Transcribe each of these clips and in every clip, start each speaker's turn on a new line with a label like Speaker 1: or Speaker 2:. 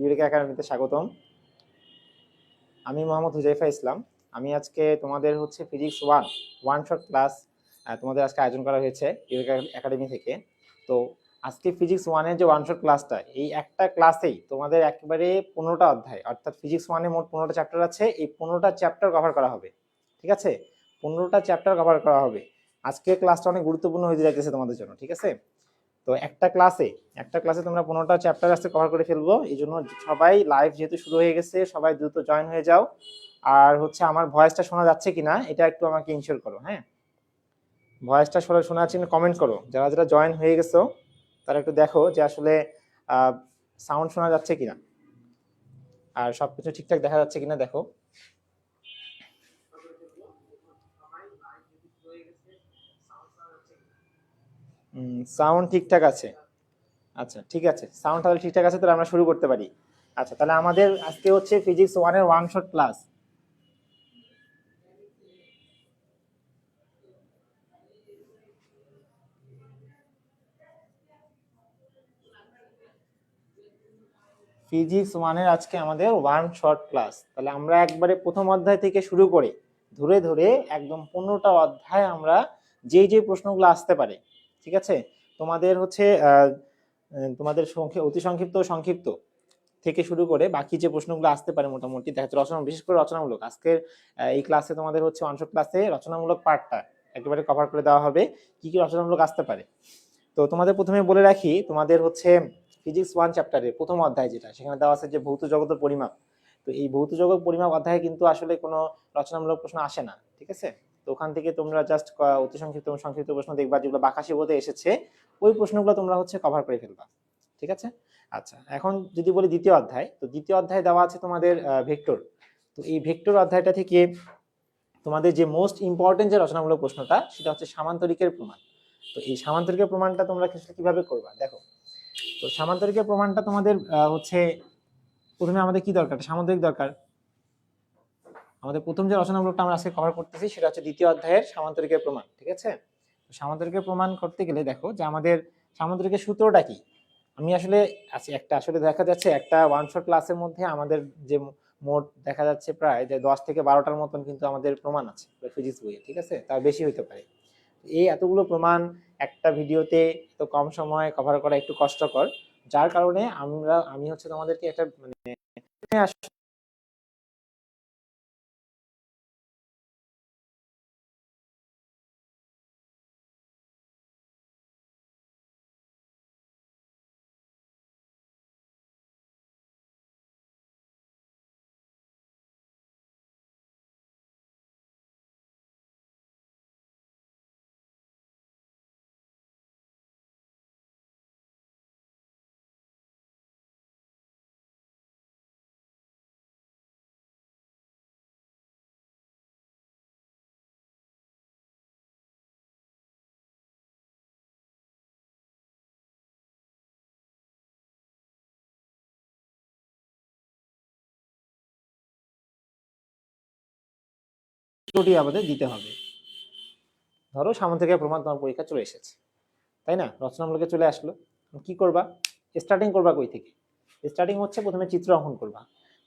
Speaker 1: Eureka একাডেমিতে স্বাগতম। আমি মোহাম্মদ হুজাইফা ইসলাম। আমি আজকে তোমাদের হচ্ছে ফিজিক্স ওয়ান শট ক্লাস তোমাদের আজকে আয়োজন করা হয়েছে ইউরেকা একাডেমি থেকে। তো আজকে ফিজিক্স ওয়ানের যে ওয়ান শট ক্লাসটা, এই একটা ক্লাসেই তোমাদের একেবারে 15টা অধ্যায়, অর্থাৎ ফিজিক্স ওয়ানে মোট 15টা চ্যাপ্টার আছে, এই 15টা চ্যাপ্টার কভার করা হবে। ঠিক আছে, 15টা চ্যাপ্টার কভার করা হবে। আজকে ক্লাসটা অনেক গুরুত্বপূর্ণ হয়ে যাইতেছে তোমাদের জন্য। ঠিক আছে, তো একটা ক্লাসে তোমরা 15টা চ্যাপ্টার আজকে কভার করে ফেলবো। এই জন্য সবাই লাইভ যেহেতু শুরু হয়ে গেছে, সবাই দ্রুত জয়েন হয়ে যাও। আর হচ্ছে আমার ভয়েসটা শোনা যাচ্ছে কিনা এটা একটু আমাকে ইনশিওর করো। হ্যাঁ, ভয়েসটা শোনা যাচ্ছে কিনা কমেন্ট করো। যারা যারা জয়েন হয়ে গেছো তারা একটু দেখো যে আসলে সাউন্ড শোনা যাচ্ছে কিনা আর সবকিছু ঠিকঠাক দেখা যাচ্ছে কিনা দেখো। সাউন্ড ঠিকঠাক আছে। আচ্ছা ঠিক আছে, সাউন্ড তাহলে ঠিকঠাক আছে, তাহলে আমরা শুরু করতে পারি। আচ্ছা, তাহলে আমাদের আজকে হচ্ছে ফিজিক্স ওয়ানের ওয়ান শট ক্লাস। ফিজিক্স ওয়ানের আজকে আমাদের ওয়ান শর্ট ক্লাস। তাহলে আমরা একবারে প্রথম অধ্যায় থেকে শুরু করে ধরে ধরে একদম 15টা অধ্যায় আমরা যে যে প্রশ্নগুলো আসতে পারে, ঠিক আছে, তোমাদের হচ্ছে তোমাদের অতি সংক্ষিপ্ত সংক্ষিপ্ত থেকে শুরু করে বাকি যে প্রশ্নগুলো আসতে পারে মোটামুটি দেখা যাচ্ছে রচনা, বিশেষ করে রচনামূলক। আজকের এই ক্লাসে তোমাদের হচ্ছে ওয়ান শট ক্লাসে রচনামূলক পার্টটা একেবারে কভার করে দেওয়া হবে, কি কি রচনামূলক আসতে পারে। তো তোমাদের প্রথমে বলে রাখি, তোমাদের হচ্ছে ফিজিক্স ওয়ান চ্যাপ্টারের প্রথম অধ্যায় যেটা, সেখানে দেওয়া আছে যে ভৌত জগতের পরিমাপ। তো এই ভৌত জগৎ পরিমাপ অধ্যায়ে কিন্তু আসলে কোনো রচনামূলক প্রশ্ন আসে না। ঠিক আছে, তো ওখান থেকে তোমরা জাস্ট অতি সংক্ষিপ্ত এবং সংক্ষিপ্ত প্রশ্ন দেখবা, যেগুলো বাকাশি বোধে এসেছে ওই প্রশ্নগুলো তোমরা হচ্ছে কভার করে ফেলবা। ঠিক আছে, আচ্ছা এখন যদি বলি দ্বিতীয় অধ্যায়, তো দ্বিতীয় অধ্যায় দেওয়া আছে তোমাদের ভেক্টর। তো এই ভেক্টর অধ্যায়টা থেকে তোমাদের যে মোস্ট ইম্পর্টেন্ট যে রচনামূলক প্রশ্নটা, সেটা হচ্ছে সামান্তরিকের প্রমাণ। তো এই সামান্তরিকের প্রমাণটা তোমরা কিভাবে করবা দেখো। তো সামান্তরিকের প্রমাণটা তোমাদের হচ্ছে প্রথমে আমাদের কি দরকার, সামান্তরিক দরকার। আমাদের প্রথম যে রচনামূলকটা আমরা আজকে কভার করতেছি সেটা হচ্ছে দ্বিতীয় অধ্যায়ের সামান্তরিকের প্রমাণ। ঠিক আছে, সামান্তরিকের প্রমাণ করতে গেলে দেখো যে আমাদের সামান্তরিকের সূত্রটা কি। আমি আসলে আসলে দেখা যাচ্ছে একটা ওয়ান শট ক্লাসের মধ্যে আমাদের যে মোট দেখা যাচ্ছে প্রায় যে 10 থেকে 12টার মতন কিন্তু আমাদের প্রমাণ আছে ফিজিক্স বইয়ে। ঠিক আছে, তার বেশি হইতে পারে। এই এতগুলো প্রমাণ একটা ভিডিওতে তো কম সময় কভার করা একটু কষ্টকর, যার কারণে আমি হচ্ছে তোমাদেরকে একটা মানে আমাদের দিতে হবে। ধরো সামান্তরিকের প্রমাণ তোমার পরীক্ষা চলে এসেছে, তাই না, রচনামূলকে চলে আসলো, কি করবা, স্টার্টিং করবা কই থেকে? স্টার্টিং হচ্ছে প্রথমে চিত্র অঙ্কন করবা।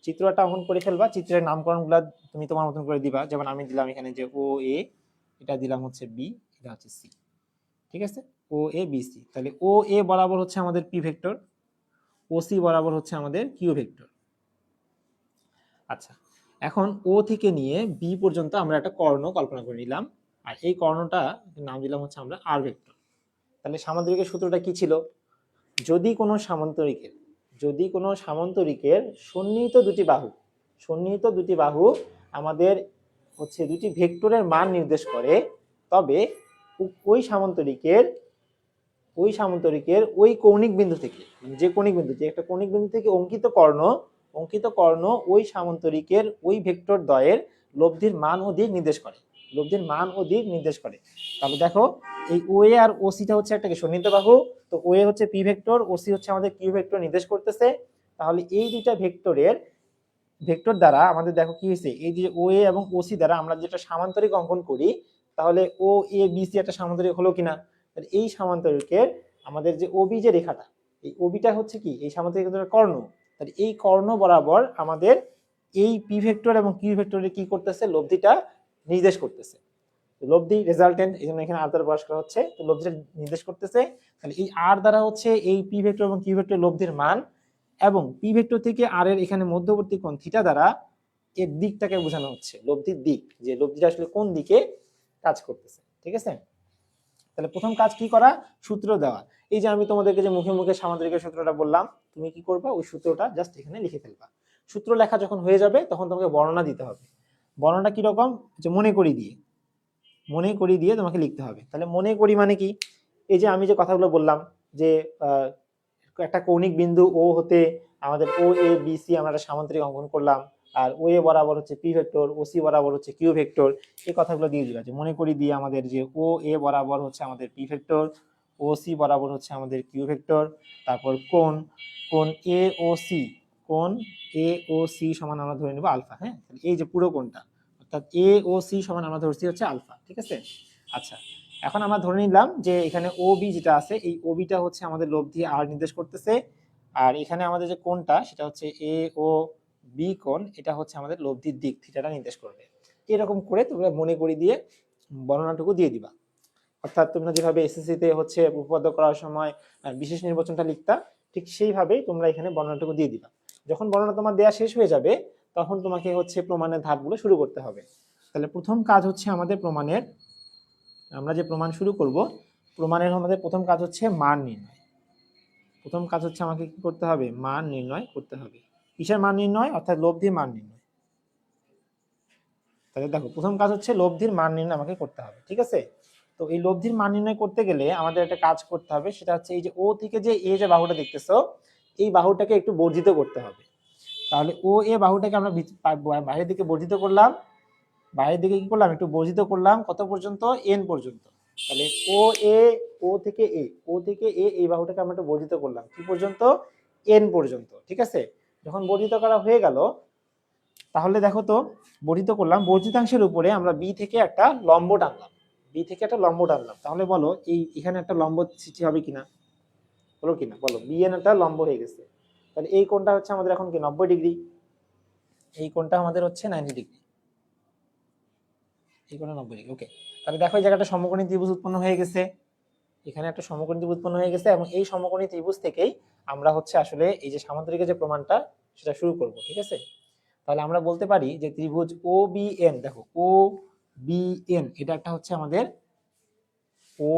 Speaker 1: চিত্রটা অঙ্কন করে ফেলবা, চিত্রের নামকরণগুলো তুমি তোমার মতন করে দিবা। যেমন আমি দিলাম এখানে যে ও এ, এটা দিলাম হচ্ছে বি, এটা হচ্ছে সি। ঠিক আছে, ও এ বি সি। তাহলে ও এ বরাবর হচ্ছে আমাদের পি ভেক্টর, ও সি বরাবর হচ্ছে আমাদের কিউ ভেক্টর। আচ্ছা, এখন ও থেকে নিয়ে বি পর্যন্ত আমরা একটা কর্ণ কল্পনা করে নিলাম, আর এই কর্ণটা নাম দিলাম হচ্ছে আমরা আর ভেক্টর। তাহলে সামান্তরিকের সূত্রটা কি ছিল? যদি কোনো সামান্তরিকের সন্নিহিত দুটি বাহু আমাদের হচ্ছে দুটি ভেক্টরের মান নির্দেশ করে, তবে ওই সামান্তরিকের ওই কৌণিক বিন্দু থেকে, যে কৌণিক বিন্দু, যে একটা কৌণিক বিন্দু থেকে অঙ্কিত কর্ণ ওই সামান্তরিকের ওই ভেক্টর দ্বয়ের লব্ধির মান ও দিক নির্দেশ করে। তাহলে দেখো এই ও এ আর ও সিটা হচ্ছে একটা সন্নিহিত বাহু, তো ও এ হচ্ছে পি ভেক্টর, ও সি হচ্ছে আমাদের কিউ ভেক্টর নির্দেশ করতেছে। তাহলে এই দুইটা ভেক্টর দ্বারা আমাদের দেখো কি হয়েছে, এই যে ও এ এবং ও সি দ্বারা আমরা যেটা সামান্তরিক অঙ্কন করি, তাহলে ও এ বি সি একটা সামান্তরিক হলো কিনা? তাহলে এই সামান্তরিকের আমাদের যে ওবি যে রেখাটা, এই ওবিটা হচ্ছে কি এই সামান্তরিকের কর্ণ। তাহলে এই কর্ণ বরাবর আমাদের এই পি ভেক্টর এবং কিউ ভেক্টরে কি করতেছে, লব্ধিটা নির্দেশ করতেছে। লব্ধি রেজাল্টেন্ট, এই জন্য এখানে আর দ্বারা প্রকাশ করা হচ্ছে। তো লব্ধিটা নির্দেশ করতেছে, তাহলে এই আর দ্বারা হচ্ছে এই পি ভেক্টর এবং কিউ ভেক্টর লব্ধির মান, এবং পি ভেক্টর থেকে আর এর এখানে মধ্যবর্তী কোণ থিটা দ্বারা এর দিকটাকে বোঝানো হচ্ছে, লব্ধির দিক, যে লব্ধিটা আসলে কোন দিকে কাজ করতেছে। ঠিক আছে, তাহলে প্রথম কাজ কি করা, সূত্র দেওয়া। এই যে আমি তোমাদেরকে যে মুখে মুখে সামান্তরিকের সূত্রটা বললাম, তুমি কি করবা, ওই সূত্রটা জাস্ট এখানে লিখে ফেলবা। সূত্র লেখা যখন হয়ে যাবে তখন তোমাকে বর্ণনা দিতে হবে। বর্ণনা কি রকম, যে মনে করি দিয়ে তোমাকে লিখতে হবে। তাহলে মনে করি মানে কি, এই যে আমি যে কথাগুলো বললাম, যে একটা কৌণিক বিন্দু ও হতে আমাদের ও এ বি সি আমরা একটা সামান্তরিক অঙ্কন করলাম, আর ও এ বরাবর হচ্ছে পি ভেক্টর, ও সি বরাবর হচ্ছে কিউ ভেক্টর, এই কথাগুলো দিয়ে দিবা। যে মনে করি দিয়ে আমাদের যে ও এ বরাবর হচ্ছে আমাদের পি ভেক্টর, ও সি বরাবর হচ্ছে আমাদের কিউ ভেক্টর, তারপর কোণ এ ও সি, কোণ এ ও সি সমান আমরা ধরে নেব আলফা। হ্যাঁ, এই যে পুরো কোণটা, অর্থাৎ এ ও সি সমান আমরা ধরছি হচ্ছে আলফা। ঠিক আছে, আচ্ছা এখন আমরা ধরে নিলাম যে এখানে ও বি যেটা আছে, এই ও বিটা হচ্ছে আমাদের লব্ধি আর নির্দেশ করতেছে, আর এখানে আমাদের যে কোণটা সেটা হচ্ছে এ ও বি কোণ, এটা হচ্ছে আমাদের লব্ধির দিক থিটাটা নির্দেশ করবে। এরকম করে তোমরা মনে করি দিয়ে বর্ণনাটুকু দিয়ে দিবা। অর্থাৎ তোমরা যেভাবে এসএসসি তে হচ্ছে উপপাদ্য করার সময় বিশেষ নির্বাচনটা লিখতা, ঠিক সেইভাবেই তোমরা এখানে বর্ণনাটুকু দিয়ে দিবা। যখন বর্ণনা তোমার দেয়া শেষ হয়ে যাবে তখন তোমাকে হচ্ছে প্রমাণের ধাপগুলো শুরু করতে হবে। তাহলে প্রথম কাজ হচ্ছে আমাদের প্রমাণের, আমরা যে প্রমাণ শুরু করব, প্রমাণের আমাদের প্রথম কাজ হচ্ছে মান নির্ণয়। প্রথম কাজ হচ্ছে আমাকে কি করতে হবে, মান নির্ণয় করতে হবে। কিসের মান নির্ণয়, অর্থাৎ লব্ধির মান নির্ণয়। তাহলে দেখো প্রথম কাজ হচ্ছে লব্ধির মান নির্ণয় আমাকে করতে হবে। ঠিক আছে, তো এই লব্ধির মান নির্ণয় করতে গেলে আমাদের একটা কাজ করতে হবে, সেটা হচ্ছে এই যে ও থেকে যে এ যে বাহুটা দেখতেছো, এই বাহুটাকে একটু বর্ধিত করতে হবে। তাহলে ও এ বাহুটাকে আমরা বাইরের দিকে বর্ধিত করলাম, বাইরের দিকে কি করলাম, একটু বর্ধিত করলাম কত পর্যন্ত, এন পর্যন্ত। তাহলে ও এ, ও থেকে এ এই বাহুটাকে আমরা একটু বর্ধিত করলাম কি পর্যন্ত, এন পর্যন্ত। ঠিক আছে, যখন বর্ধিত করা হয়ে গেল, তাহলে দেখো তো বর্ধিত করলাম, বর্ধিতাংশের উপরে আমরা বি থেকে একটা লম্ব টানলাম, তাহলে বলো এই এখানে একটা লম্ব সৃষ্টি হবে কিনা, বলো কিনা, বলো বিএন একটা লম্ব হয়ে গেছে। তাহলে এই কোণটা হচ্ছে আমাদের এখন কি 90 ডিগ্রি, এই কোণটা আমাদের হচ্ছে 90 ডিগ্রি, এই কোণটা 90 ডিগ্রি। ওকে, তাহলে দেখো এই জায়গাটা সমকোণী ত্রিভুজ উৎপন্ন হয়ে গেছে, এখানে একটা সমকোণী ত্রিভুজ উৎপন্ন হয়ে গেছে, এবং এই সমকোণী ত্রিভুজ থেকেই আমরা হচ্ছে আসলে এই যে সামান্তরিকের যে প্রমাণটা সেটা শুরু করব। ঠিক আছে, তাহলে আমরা বলতে পারি যে ত্রিভুজ ও বি এন, দেখো ও বি এন এটা একটা হচ্ছে আমাদের ও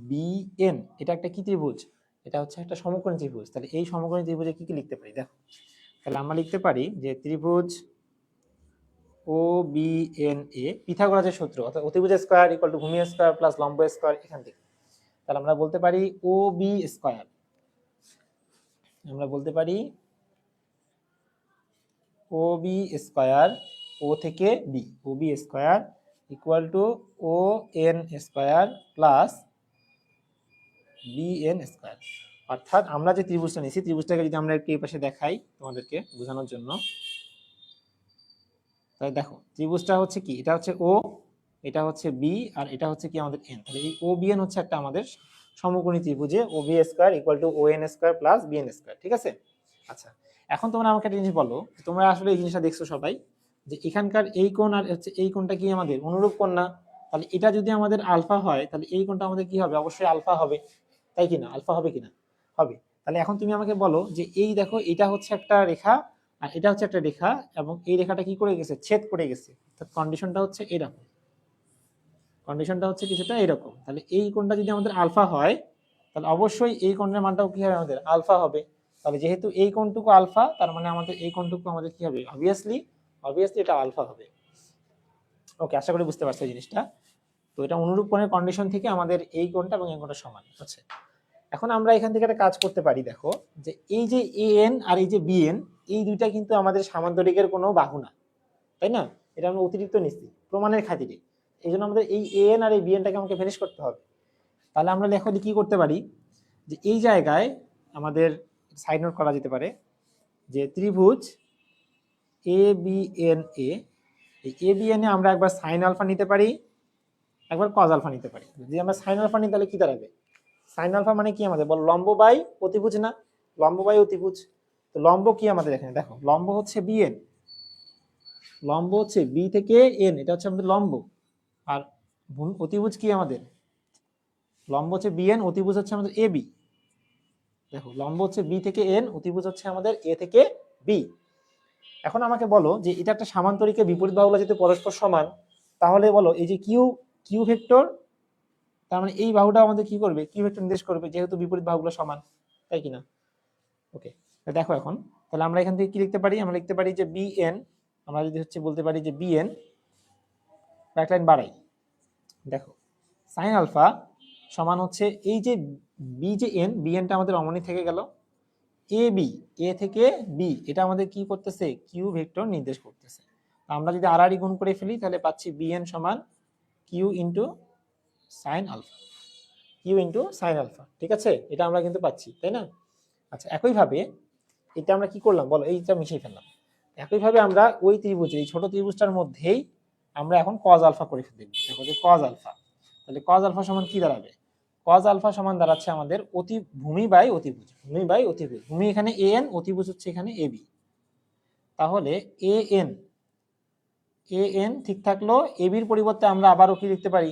Speaker 1: বি এন, এটা একটা কি ত্রিভুজ, এটা হচ্ছে একটা সমকোণী ত্রিভুজ। তাহলে এই সমকোণী ত্রিভুজে কি কি লিখতে পারি, দেখো তাহলে আমরা লিখতে পারি যে ত্রিভুজ ও বি এন এ পিথাগোরাসের সূত্র, অর্থাৎ অতিভুজ স্কয়ার ইকুয়াল টু ভূমি স্কয়ার প্লাস লম্ব স্কয়ার, এখান থেকে তাহলে আমরা বলতে পারি ও বি স্কয়ার, আমরা বলতে পারি ও বি স্কয়ার, ও থেকে B, O B square equal to O N square plus B N square. অর্থাৎ আমরা যে ত্রিভুজটা নিয়েছি, ত্রিভুজটাকে যদি আমরা একটু এই পাশে দেখাই তোমাদেরকে বোঝানোর জন্য, তাহলে দেখো ত্রিভুজটা হচ্ছে কি, এটা হচ্ছে ও, এটা হচ্ছে বি, আর এটা হচ্ছে কি আমাদের এন। তাহলে এই ও বি এন হচ্ছে একটা আমাদের সমকোণী ত্রিভুজে O B square equal to O N square plus B N square. ঠিক আছে, আচ্ছা এখন তোমরা আমাকে একটা জিনিস বলো, তোমরা আসলে এই জিনিসটা দেখছো সবাই, যে এখানকার এই কোণ আর হচ্ছে এই কোণটা কি আমাদের অনুরূপ কোণ না? তাহলে এটা যদি আমাদের আলফা হয় তাহলে এই কোণটা আমাদের কি হবে, অবশ্যই আলফা হবে, তাই কিনা, আলফা হবে কিনা, হবে। তাহলে এখন তুমি আমাকে বলো যে এই দেখো এটা হচ্ছে একটা রেখা আর এটা হচ্ছে একটা রেখা, এবং এই রেখাটা কি করে গেছে, ছেদ করে গেছে, অর্থাৎ কন্ডিশনটা হচ্ছে এরকম, কন্ডিশনটা হচ্ছে কিছুটা এরকম। তাহলে এই কোণটা যদি আমাদের আলফা হয় তাহলে অবশ্যই এই কোণের মানটাও কি হবে, আমাদের আলফা হবে। তাহলে যেহেতু এই কোণটুকু আলফা, তার মানে আমাদের এই কোণটুকু আমাদের কি হবে, অবভিয়াসলি এটা আলফা হবে। ওকে, আশা করি বুঝতে পারছো এই জিনিসটা। তো এটা অনুরূপ কোণের কন্ডিশন থেকে আমাদের এই কোণটা এবং এই কোণটা সমান হচ্ছে। এখন আমরা এখান থেকে একটা কাজ করতে পারি, দেখো যে এই যে এ এন আর এই যে বি এন, এই দুইটা কিন্তু আমাদের সামান্তরিকের কোনো বাহু না, তাই না? এটা আমরা অতিরিক্ত নিচ্ছি প্রমাণের খাতিরে, এই জন্য আমাদের এই এ এন আর এই বি এনটাকে আমাকে ফিনিশ করতে হবে। তাহলে আমরা লেখো কি করতে পারি, যে এই জায়গায় আমাদের সাইড নোট করা যেতে পারে যে ত্রিভুজ এ বি এন এ, এই এ বি এন এ আমরা একবার সাইন আলফা নিতে পারি, একবার কজ আলফা নিতে পারি। যদি আমরা সাইন আলফা নিই তাহলে কি দাঁড়াবে, সাইন আলফা মানে কি আমাদের বল, লম্ব বাই অতিভুজ না, লম্ব বাই অতিভুজ। তো লম্ব কি আমাদের এখানে দেখো, লম্ব হচ্ছে বিএন, লম্ব হচ্ছে বি থেকে এন, এটা হচ্ছে আমাদের লম্ব। আর অতিভুজ কি আমাদের, লম্ব হচ্ছে বিএন, অতিভুজ হচ্ছে আমাদের এ বি। দেখো লম্ব হচ্ছে বি থেকে এন, অতিভুজ হচ্ছে আমাদের এ থেকে বি। এখন আমাকে বলো যে এটা একটা সামান্তরিকের বিপরীত বাহুগুলো যেহেতু পরস্পর সমান, তাহলে বলো এই যে কিউ, কিউ ভেক্টর, তার মানে এই বাহুটা আমাদের কি করবে, কিউ ভেক্টর নির্দেশ করবে, যেহেতু বিপরীত বাহুগুলো সমান, তাই কিনা? ওকে, দেখো এখন তাহলে আমরা এখান থেকে কি লিখতে পারি, আমরা লিখতে পারি যে বিএন, আমরা যদি হচ্ছে বলতে পারি যে বিএন, এক লাইন বাড়াই, দেখো সাইন আলফা সমান হচ্ছে এই যে বি যে এন, বিএনটা আমাদের অমনি থেকে গেল, এ বি, এ থেকে বি, এটা আমাদের কি করতেছে, কিউ ভেক্টর নির্দেশ করতেছে। আমরা যদি আর গুণ করে ফেলি তাহলে পাচ্ছি বিএন সমান Q into sine alpha, Q into sine alpha, ঠিক আছে, এটা আমরা কিন্তু পাচ্ছি, তাই না? আচ্ছা, একইভাবে এটা আমরা কি করলাম বলো, এইটা মিশিয়ে ফেললাম। একইভাবে আমরা ওই ত্রিভুজের এই ছোট ত্রিভুজটার মধ্যেই আমরা এখন কজ আলফা করে ফেলব। দেখো যে কজ আলফা, তাহলে কজ আলফা সমান কি দাঁড়াবে, কজ আলফা সমান দাঁড়াচ্ছে আমাদের ভূমি বাই অতিভুজ, ভূমি বাই অতিভুজ, ভূমি এখানে এ এন, অতিভুজ হচ্ছে এখানে এ বি। তাহলে এ এন, এ এন ঠিক থাকলো, এ বির পরিবর্তে আমরা আবারও কি লিখতে পারি,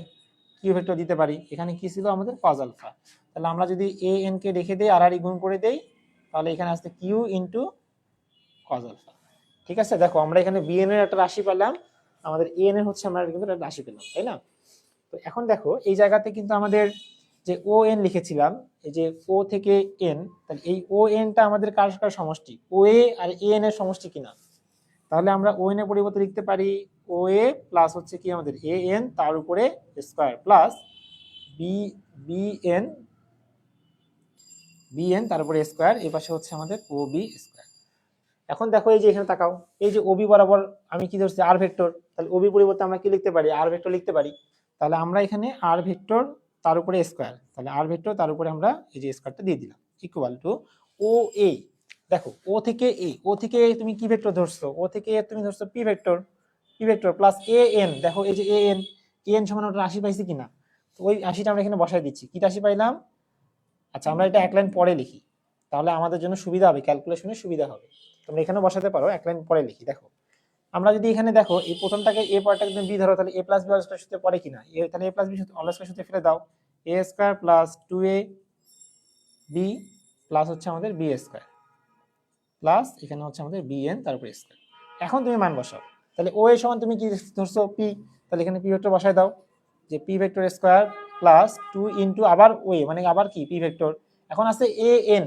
Speaker 1: কিউ ভেক্টর দিতে পারি। এখানে কি ছিল আমাদের কজ আলফা, তাহলে আমরা যদি এ এন কে রেখে দেই আর গুণ করে দেই, তাহলে এখানে আসছে কিউ ইন্টু কজ আলফা। ঠিক আছে, দেখো আমরা এখানে বিএন এর একটা রাশি পেলাম, আমাদের এ এন এর হচ্ছে আমরা কিন্তু একটা রাশি পেলাম, তাই না? তো এখন দেখো এই জায়গাতে কিন্তু আমাদের যে ও এন লিখেছিলাম, এই যে ও থেকে এন, তাহলে এই ও এনটা আমাদের কার কার সমষ্টি, ও এ আর এ এন এর সমষ্টি কিনা। তাহলে আমরা ও এন এর পরিবর্তে লিখতে পারি ও এ প্লাস হচ্ছে কি আমাদের এ এন তার উপরে square plus B, B N, B N তার উপরে স্কয়ার, এই পাশে হচ্ছে আমাদের ও বি স্কয়ার। এখন দেখো এই যে এখানে তাকাও, এই যে ওবি বরাবর আমি কি ধরছি আর ভেক্টর, তাহলে ওবি পরিবর্তে আমরা কি লিখতে পারি, আর ভেক্টর লিখতে পারি। তাহলে আমরা এখানে আর ভেক্টর তার উপরে স্কয়ার, তাহলে আর ভেক্টর তার উপরে আমরা এই যে স্কয়ারটা দিয়ে দিলাম, ইকুয়াল টু ও এ। দেখো ও থেকে এ, ও থেকে তুমি কি ভেক্টর ধরছো, ও থেকে তুমি ধরছো P vector, P vector plus A N, দেখো এই যে এ এন, এ এন সমান ওটা রাশি পাইছি কিনা, তো ওই রাশিটা আমরা এখানে বসাই দিচ্ছি, কি রাশি পাইলাম। আচ্ছা, আমরা এটা এক লাইন পরে লিখি, তাহলে আমাদের জন্য সুবিধা হবে, ক্যালকুলেশনে সুবিধা হবে। তোমরা এখানে বসাতে পারো, এক লাইন পরে লিখি। দেখো আমরা যদি এখানে দেখো এই প্রথমটাকে এ পরেরটাকে তুমি বি ধরো, তাহলে A plus B all square সূত্রে পড়ে কিনা, তাহলে A plus B all square সূত্রে ফেলে দাও, A square plus 2a B plus হচ্ছে আমাদের বি স্কয়ার প্লাস এখানে হচ্ছে আমাদের বি এন তারপর স্কয়ার। এখন তুমি মান বসাও, তাহলে ও এর সমান তুমি কি ধরছো পি, তাহলে এখানে পি ভেক্টর বসায় দাও, যে P vector square plus 2 into আবার ওয়ে মানে আবার কি পি ভেক্টর। এখন আছে এ এন,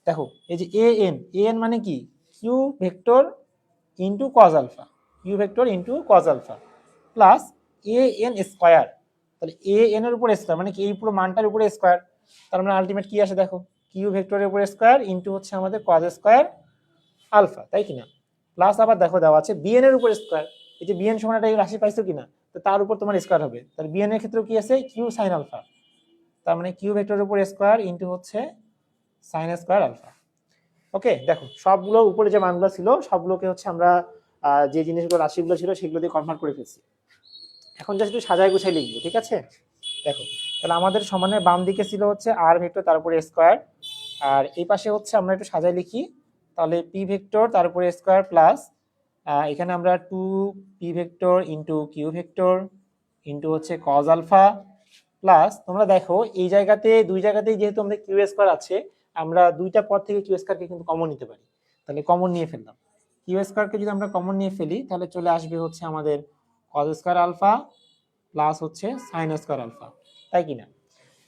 Speaker 1: দেখো এই যে এ এন, এ এন মানে কি Q vector into cos alpha, Q vector into cos alpha plus A N square, তাহলে এ এন এর উপর স্কোয়ার মানে কি এই পুরো মানটার উপরে স্কোয়ার, তার মানে আলটিমেট কি আসে দেখো, কিউ ভেক্টরের উপরে স্কোয়ার ইন্টু হচ্ছে আমাদের কজ স্কোয়ার আলফা, তাই কিনা, প্লাস আবার দেখো দেওয়া আছে বিএন এর উপর স্কোয়ার, এই যে বিএন সমান একটা রাশি পাইছো কিনা, তো তার উপর তোমার স্কোয়ার হবে, তাহলে বিএন এর ক্ষেত্রে কি আছে কিউ সাইন আলফা, তার মানে কিউ ভেক্টরের উপর স্কোয়ার ইন্টু হচ্ছে সাইন স্কোয়ার আলফা। ওকে, দেখো সবগুলো উপরে যে মানগুলো ছিল সবগুলোকে হচ্ছে আমরা যে জিনিসগুলো রাশিগুলো ছিল সেগুলো দিয়ে কনভার্ট করে ফেলছি। এখন জাস্ট একটু সাজায় গুছাই লিখবো, ঠিক আছে? দেখো তাহলে আমাদের সমানের বাম দিকে ছিল হচ্ছে আর ভেক্টর তার উপরে স্কোয়ার, আর এই পাশে হচ্ছে আমরা একটু সাজায় লিখি, তাহলে পি ভেক্টর তার উপরে স্কোয়ার প্লাস এখানে আমরা 2 P vector into Q vector into হচ্ছে কজ আলফা প্লাস, তোমরা দেখো এই জায়গাতে দুই জায়গাতেই যেহেতু আমাদের কিউ স্কোয়ার আছে, আমরা দুইটা পদ থেকে কিউ স্কোয়ারকে কিন্তু কমন নিতে পারি, তাহলে কমন নিয়ে ফেললাম, কিউ স্কোয়ারকে যদি আমরা কমন নিয়ে ফেলি তাহলে চলে আসবে হচ্ছে আমাদের কজ স্কোয়ার আলফা প্লাস হচ্ছে সাইন স্কোয়ার আলফা, তাই কিনা?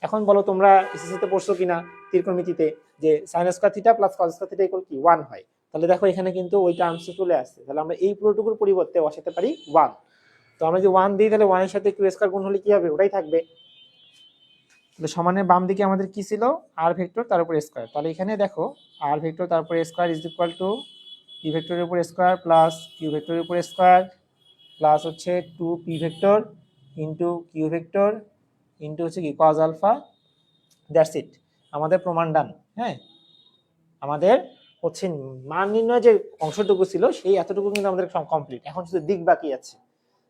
Speaker 1: এখন বলো তোমরা এসএসসিতে পড়ছো কিনা ত্রিকোণমিতিতে যে sine square theta plus cos square theta equal কি 1 হয়, তাহলে দেখো এখানে কিন্তু ওই টার্মসটা চলে আসছে, তাহলে আমরা এই পুরোটুকুর পরিবর্তে বসাতে পারি 1, তো আমরা যে 1 দিই তাহলে 1 এর সাথে কিউ স্কোয়ার গুণ হলে কি হবে, ওটাই থাকবে। তাহলে সমানের বাম দিকে আমাদের কি ছিল আর ভেক্টর তার উপর স্কয়ার, তাহলে এখানে দেখো আর ভেক্টর তার উপর square is equal to P ভেক্টরের উপর স্কয়ার প্লাস কিউ ভেক্টরের উপর স্কয়ার প্লাস হচ্ছে 2 P vector into Q vector into হচ্ছে কি কজ আলফা, দ্যাটস ইট, আমাদের প্রমাণ ডান। হ্যাঁ, আমাদের হচ্ছে মান নির্ণয় যে অংশটুকু ছিল সেই এতটুকু কিন্তু আমাদের কমপ্লিট, এখন শুধু দিক বাকি আছে।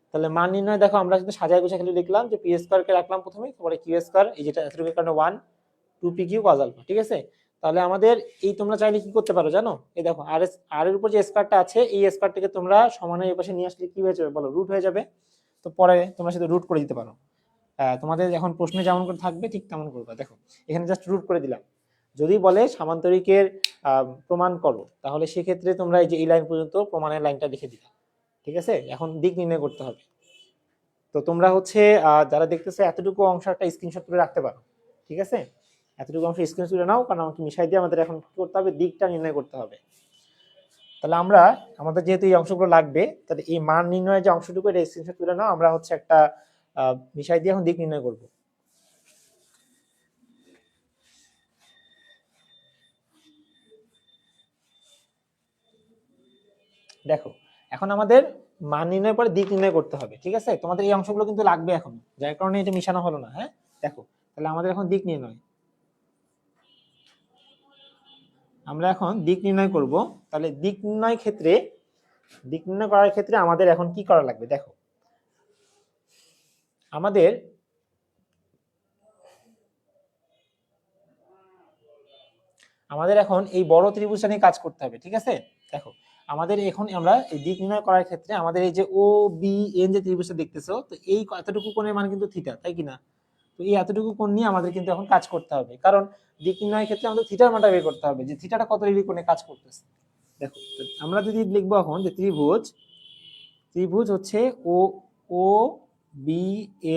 Speaker 1: তাহলে মান নির্ণয় দেখো আমরা কিন্তু সাজায় গুছায় খালি লিখলাম যে পি স্কয়ার কে রাখলাম প্রথমে, তারপরে কিউ স্কয়ার এই যেটা এতটুকুর কারণে 1 2 পি কিউ কজ আলফা, ঠিক আছে? তাহলে আমাদের এই তোমরা চাইলে কি করতে পারো জানো, এই দেখো আর এর উপর যে স্কয়ারটা আছে এই স্কয়ারটাকে তোমরা সমানের এই পাশে নিয়ে আসলে কি হয়ে যাবে বলো, রুট হয়ে যাবে। তো পরে তোমরা সেটা রুট করে দিতে পারো। তোমাদের এখন প্রশ্নে যেমন করে থাকবে ঠিক তেমন করবে। দেখো এখানে জাস্ট রুট করে দিলাম। যদি বলে সামান্তরিকের প্রমাণ করো, তাহলে সেক্ষেত্রে তোমরা এই যে এই লাইন পর্যন্ত প্রমাণের লাইনটা লিখে দিবে। ঠিক আছে, এখন দিক নির্ণয় করতে হবে। তো তোমরা হচ্ছে যারা দেখতেছো এতটুকু অংশ একটা স্ক্রিনশট করে রাখতে পারো। ঠিক আছে, এতটুকু অংশ স্ক্রিনশট করে নাও, কারণ আমাকে মিশাই দিয়ে আমাদের এখন কি করতে হবে, দিকটা নির্ণয় করতে হবে। তাহলে আমরা আমাদের যেহেতু এই অংশগুলো লাগবে, তাহলে এই মান নির্ণয়ের যে অংশটুকু এটা স্ক্রিনশট করে নাও, আমরা হচ্ছে একটা মিশাই দিয়ে এখন দিক নির্ণয় করব। দেখো এখন আমাদের মান নির্ণয়ের পরে দিক নির্ণয় করতে হবে। ঠিক আছে, তোমাদের এই অংশগুলো কিন্তু লাগবে এখন, যার কারণে এটা মিশানো হলো না। হ্যাঁ দেখো, তাহলে আমাদের এখন দিক নির্ণয়, আমরা এখন দিক নির্ণয় করব। তাহলে দিক নির্ণয় করার ক্ষেত্রে আমাদের এখন কি করা লাগবে, দেখো আমাদের এখন এই বড় ত্রিভুজটা নিয়ে কাজ করতে হবে। ঠিক আছে, দেখো আমাদের এখন আমরা এই দিক নির্ণয় করার ক্ষেত্রে আমাদের এই যে ও বি এন যে ত্রিভুজটা দেখতেছো, তো এই এতটুকু কোণের মান কিন্তু থিটা, তাই কিনা? তো এই এতটুকু কোণ নিয়ে আমাদের কিন্তু এখন কাজ করতে হবে, কারণ দিক নির্ণয়ের ক্ষেত্রে আমাদের থিটার মানটা বের করতে হবে যে থিটাটা কত ডিগ্রি কোণে কাজ করতেছে। দেখো আমরা যদি লিখবো এখন যে ত্রিভুজ হচ্ছে ও ও বি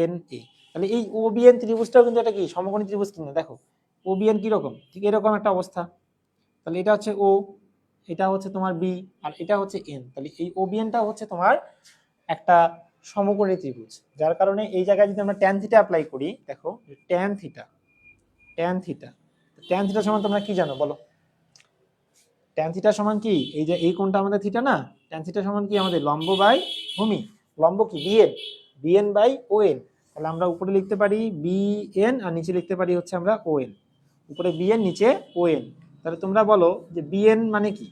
Speaker 1: এন এ, তাহলে এই ও বি এন ত্রিভুজটাও কিন্তু একটা কি সমকোণী ত্রিভুজ কিনা। দেখো ও বি এন কিরকম, ঠিক এরকম একটা অবস্থা। তাহলে এটা হচ্ছে ও, এটা হচ্ছে তোমার বি, আর এটা হচ্ছে এন। তাহলে এই ও বি এনটা হচ্ছে তোমার একটা সমকোণী ত্রিভুজ, যার কারণে এই জায়গায় যদি আমরা ট্যান থিটা অ্যাপ্লাই করি, দেখো ট্যান থিটা ট্যান থিটা সমান তোমরা কি জানো বলো? ট্যান থিটা সমান কি, এই যে এই কোণটা আমাদের থিটা না, ট্যান থিটা সমান কি আমাদের লম্ব বাই ভূমি। লম্ব কি বিএন বাই ও এন। তাহলে আমরা উপরে লিখতে পারি বিএন আর নিচে লিখতে পারি হচ্ছে আমরা ও এন। উপরে বিএন নিচে ও এন। তাহলে তোমরা বলো যে বিএন মানে কি?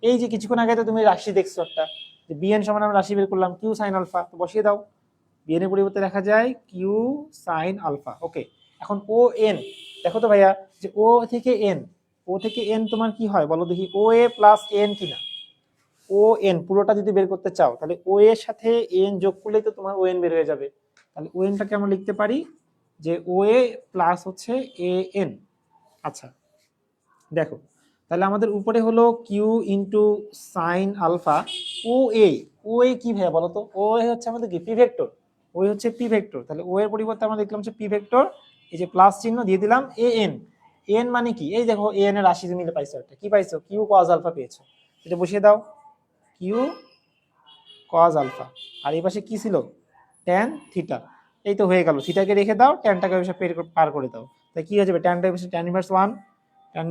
Speaker 1: এই যে কিছুক্ষণ আগে তো তুমি রাশি দেখছো একটা, যে বিএন সমান আমরা রাশি বের করলাম কিউ সাইন আলফা, তো বসিয়ে দাও। বিএন এর পরিবর্তে লেখা যায় কিউ সাইন আলফা। ওকে, এখন ও এন, দেখো তো ভাইয়া যে ও থেকে এন তোমার কি হয় বলো দেখি, ও এ প্লাস এন কিনা? ও এন পুরোটা যদি বের করতে চাও, তাহলে ও এর সাথে এন যোগ করলেই তো তোমার ও এন বের হয়ে যাবে। তাহলে ও এনটাকে আমরা লিখতে পারি যে ও এ প্লাস হচ্ছে এ এন। আচ্ছা দেখো, তাহলে আমাদের উপরে হলো কিউ ইন্টু সাইন আলফা। ও এ কি ভাইয়া বলো তো? ও এ হচ্ছে আমাদের কি পি ভেক্টর, ও হচ্ছে পি ভেক্টর। তাহলে ও এর পরিবর্তে আমরা দেখলাম হচ্ছে পি ভেক্টর, এই যে প্লাস চিহ্ন দিয়ে দিলাম এ এন। এন মানে কি, এই দেখো এ এন এর রাশি মিলে পাইছো একটা, কি পাইছো? কিউ কজ আলফা পেয়েছো। এটা বসিয়ে দাও, কিউ কজ আলফা। আর এই পাশে কি ছিল? Tan theta. এই তো হয়ে গেল, থিটাকে রেখে দাও, ট্যানটাকে পার করে দাও। তাই কি হয়ে যাবে, ট্যানটা tan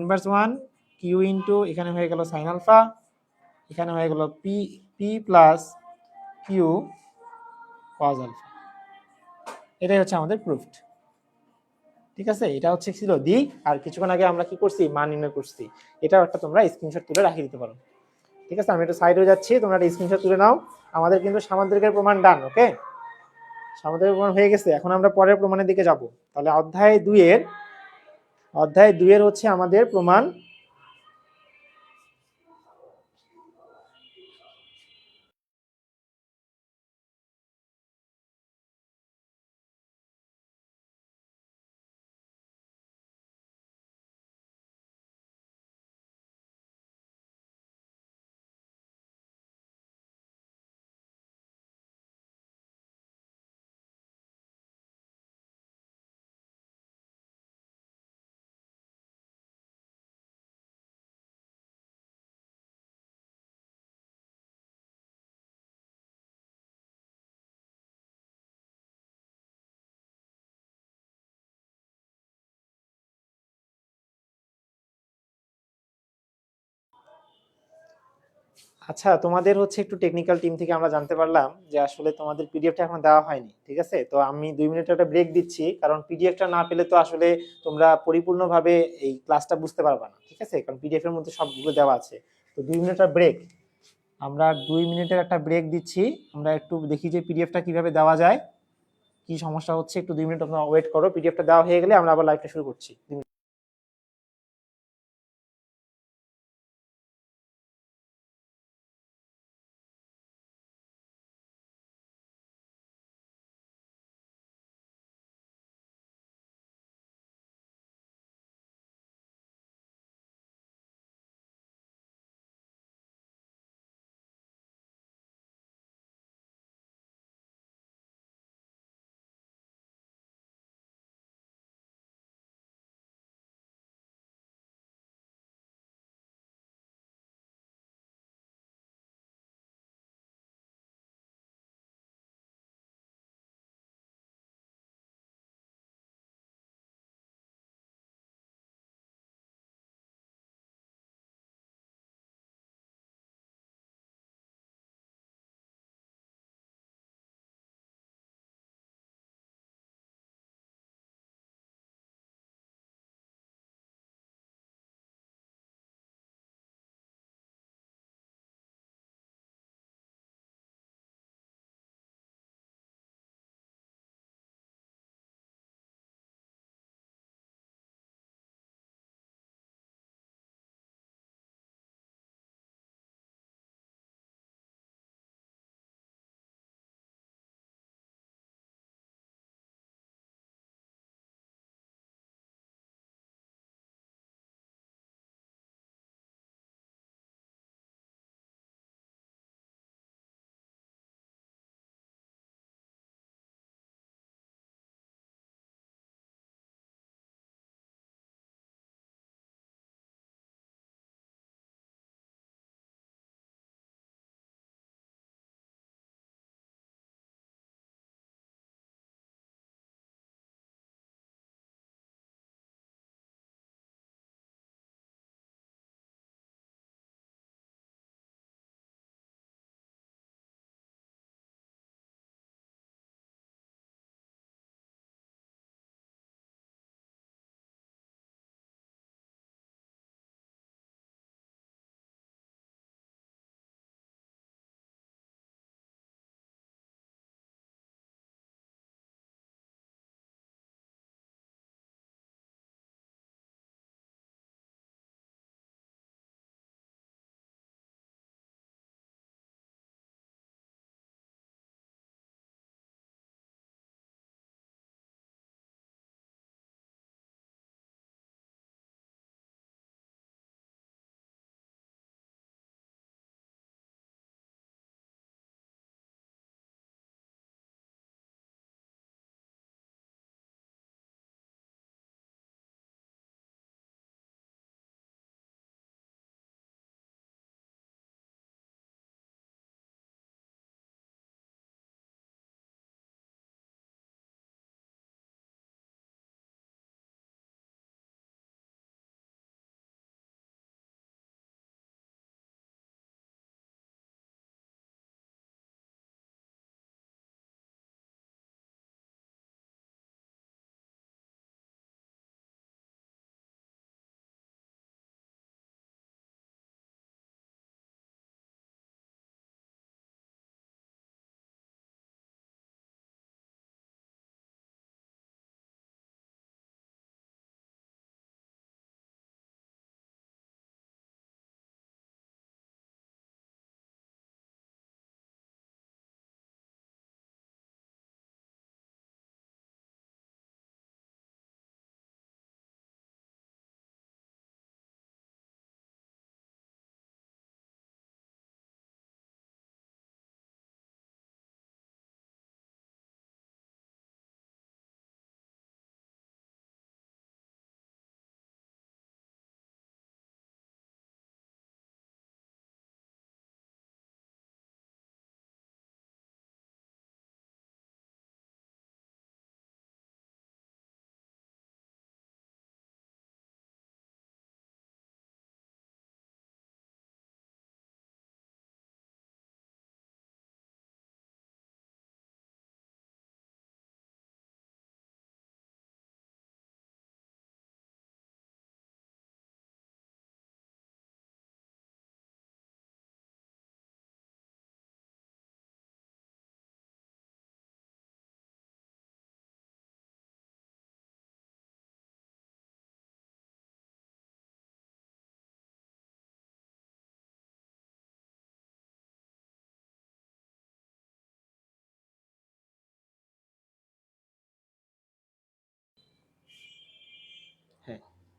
Speaker 1: inverse one Q into এখানে হয়ে গেল সাইন আলফা, এখানে হয়ে গেল P P plus Q cos alpha. এটাই হচ্ছে আমাদের প্রুফড। ঠিক আছে, এটা হচ্ছে ছিল দিক, আর কিছুক্ষণ আগে আমরা কি করছি, মান নির্ণয় করছি। এটাও একটা তোমরা স্ক্রিনশট তুলে রাখিয়ে দিতে পারো। ঠিক আছে, আমি একটু সাইড হয়ে যাচ্ছি, তোমরা একটা স্ক্রিনশট তুলে নাও। আমাদের কিন্তু সামান্তরিকের প্রমাণ ডান। ওকে, সামান্তরিকের প্রমাণ হয়ে গেছে, এখন আমরা পরের প্রমাণের দিকে যাব। তাহলে অধ্যায় 2 এর হচ্ছে আমাদের প্রমাণ আচ্ছা, তোমাদের হচ্ছে একটু টেকনিক্যাল টিম থেকে আমরা জানতে পারলাম যে আসলে তোমাদের পিডিএফটা এখন দেওয়া হয়নি। ঠিক আছে, তো আমি 2 মিনিটের একটা ব্রেক দিচ্ছি, কারণ পিডিএফটা না পেলে তো আসলে তোমরা পরিপূর্ণভাবে এই ক্লাসটা বুঝতে পারবে না। ঠিক আছে, কারণ পিডিএফ এর মধ্যে সবগুলো দেওয়া আছে। তো 2 মিনিটের ব্রেক, আমরা 2 মিনিটের একটা ব্রেক দিচ্ছি। আমরা একটু দেখি যে পিডিএফটা কিভাবে দেওয়া যায়, কি সমস্যা হচ্ছে। একটু 2 মিনিট তোমরা ওয়েট করো, পিডিএফটা দেওয়া হয়ে গেলে আমরা আবার লাইভটা শুরু করছি।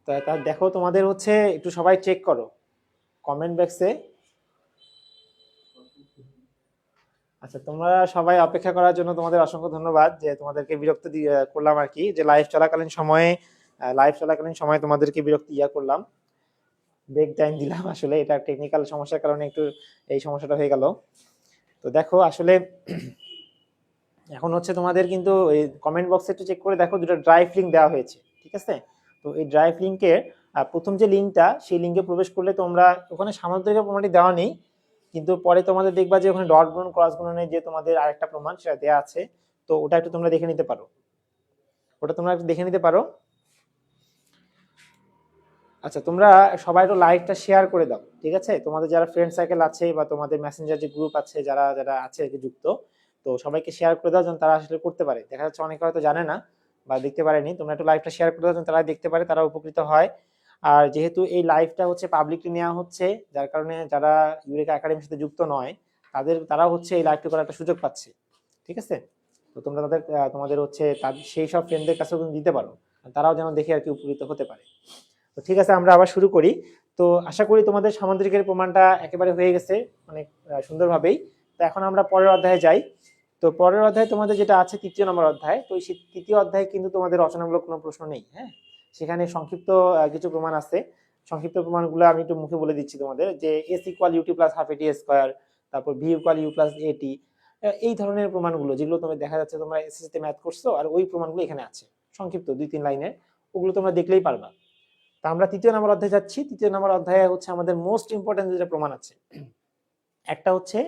Speaker 1: তো তা দেখো তোমাদের হচ্ছে একটু সবাই চেক করো কমেন্ট বক্সে। আচ্ছা, তোমরা সবাই অপেক্ষা করার জন্য তোমাদের অসংখ্য ধন্যবাদ, যে তোমাদেরকে বিরক্ত করলাম আর কি, যে লাইভ চলাকালীন সময়ে তোমাদেরকে বিরক্তি করলাম, ব্রেক টাইম দিলাম। আসলে এটা টেকনিক্যাল সমস্যার কারণে একটু এই সমস্যাটা হয়ে গেল। তো দেখো আসলে এখন হচ্ছে তোমাদের কিন্তু এই কমেন্ট বক্সে একটু চেক করে দেখো, দুটো ড্রাইভ লিঙ্ক দেওয়া হয়েছে, ঠিক আছে? তো এই ড্রাইভ লিঙ্কের প্রথম যে লিঙ্কটা, সেই লিঙ্কে প্রবেশ করলে তোমরা ওখানে সামান্তরিক প্রমাণটি দেওয়া নেই, কিন্তু পরে তোমাদের দেখবা যে ওখানে ডট গুণন ক্রস গুণনের যে তোমাদের আরেকটা প্রমাণ সেটা দেওয়া আছে। তো ওটা একটু তোমরা দেখে নিতে পারো, আচ্ছা তোমরা সবাই একটু লাইভটা শেয়ার করে দাও, ঠিক আছে? তোমাদের যারা ফ্রেন্ড সার্কেল আছে বা তোমাদের মেসেঞ্জার যে গ্রুপ আছে, যারা যারা আছে যুক্ত, তো সবাইকে শেয়ার করে দাও যেন তারা আসলে করতে পারে। দেখা যাচ্ছে অনেকে হয়তো জানে না বা দেখতে পারেনি, তোমরা একটু লাইভটা শেয়ার করে দাও যেন তারা দেখতে পারে, তারা উপকৃত হয়। আর যেহেতু এই লাইভটা হচ্ছে পাবলিকলি নেওয়া হচ্ছে, যার কারণে যারা ইউরেকা একাডেমির সাথে যুক্ত নয় তারা হচ্ছে এই লাইভটি করার একটা সুযোগ পাচ্ছে, ঠিক আছে? তো তোমরা তোমাদের হচ্ছে সেই সব ফ্রেন্ডদের কাছেও দিতে পারো, তারাও যেন দেখে আর কি উপকৃত হতে পারে। তো ঠিক আছে, আমরা আবার শুরু করি। তো আশা করি তোমাদের সামান্তরিকের প্রমাণটা একেবারে হয়ে গেছে অনেক সুন্দরভাবেই। তো এখন আমরা পরের অধ্যায়ে যাই। তো পরের অধ্যায়ে তোমাদের যেটা আছে 3য় নম্বর অধ্যায়, তো এই 3য় অধ্যায়ে কিন্তু তোমাদের রচনামূলক কোনো প্রশ্ন নেই, হ্যাঁ? সেখানে সংক্ষিপ্ত কিছু প্রমাণ আছে। সংক্ষিপ্ত প্রমাণগুলো আমি একটু মুখে বলে দিচ্ছি তোমাদের, যে s equal u t plus half a t square, তারপর v equal u plus a t, এই ধরনের প্রমাণগুলো যেগুলো তোমার দেখা যাচ্ছে তোমরা এসএসসি ম্যাথ করছো, আর ওই প্রমাণগুলো এখানে আছে সংক্ষিপ্ত 2-3 লাইনের, ওগুলো তোমরা দেখলেই পারবা। তা আমরা 3য় নম্বর অধ্যায়ে যাচ্ছি। 3য় নম্বর অধ্যায়ে হচ্ছে আমাদের মোস্ট ইম্পর্টেন্ট যেটা প্রমাণ আছে, একটা হচ্ছে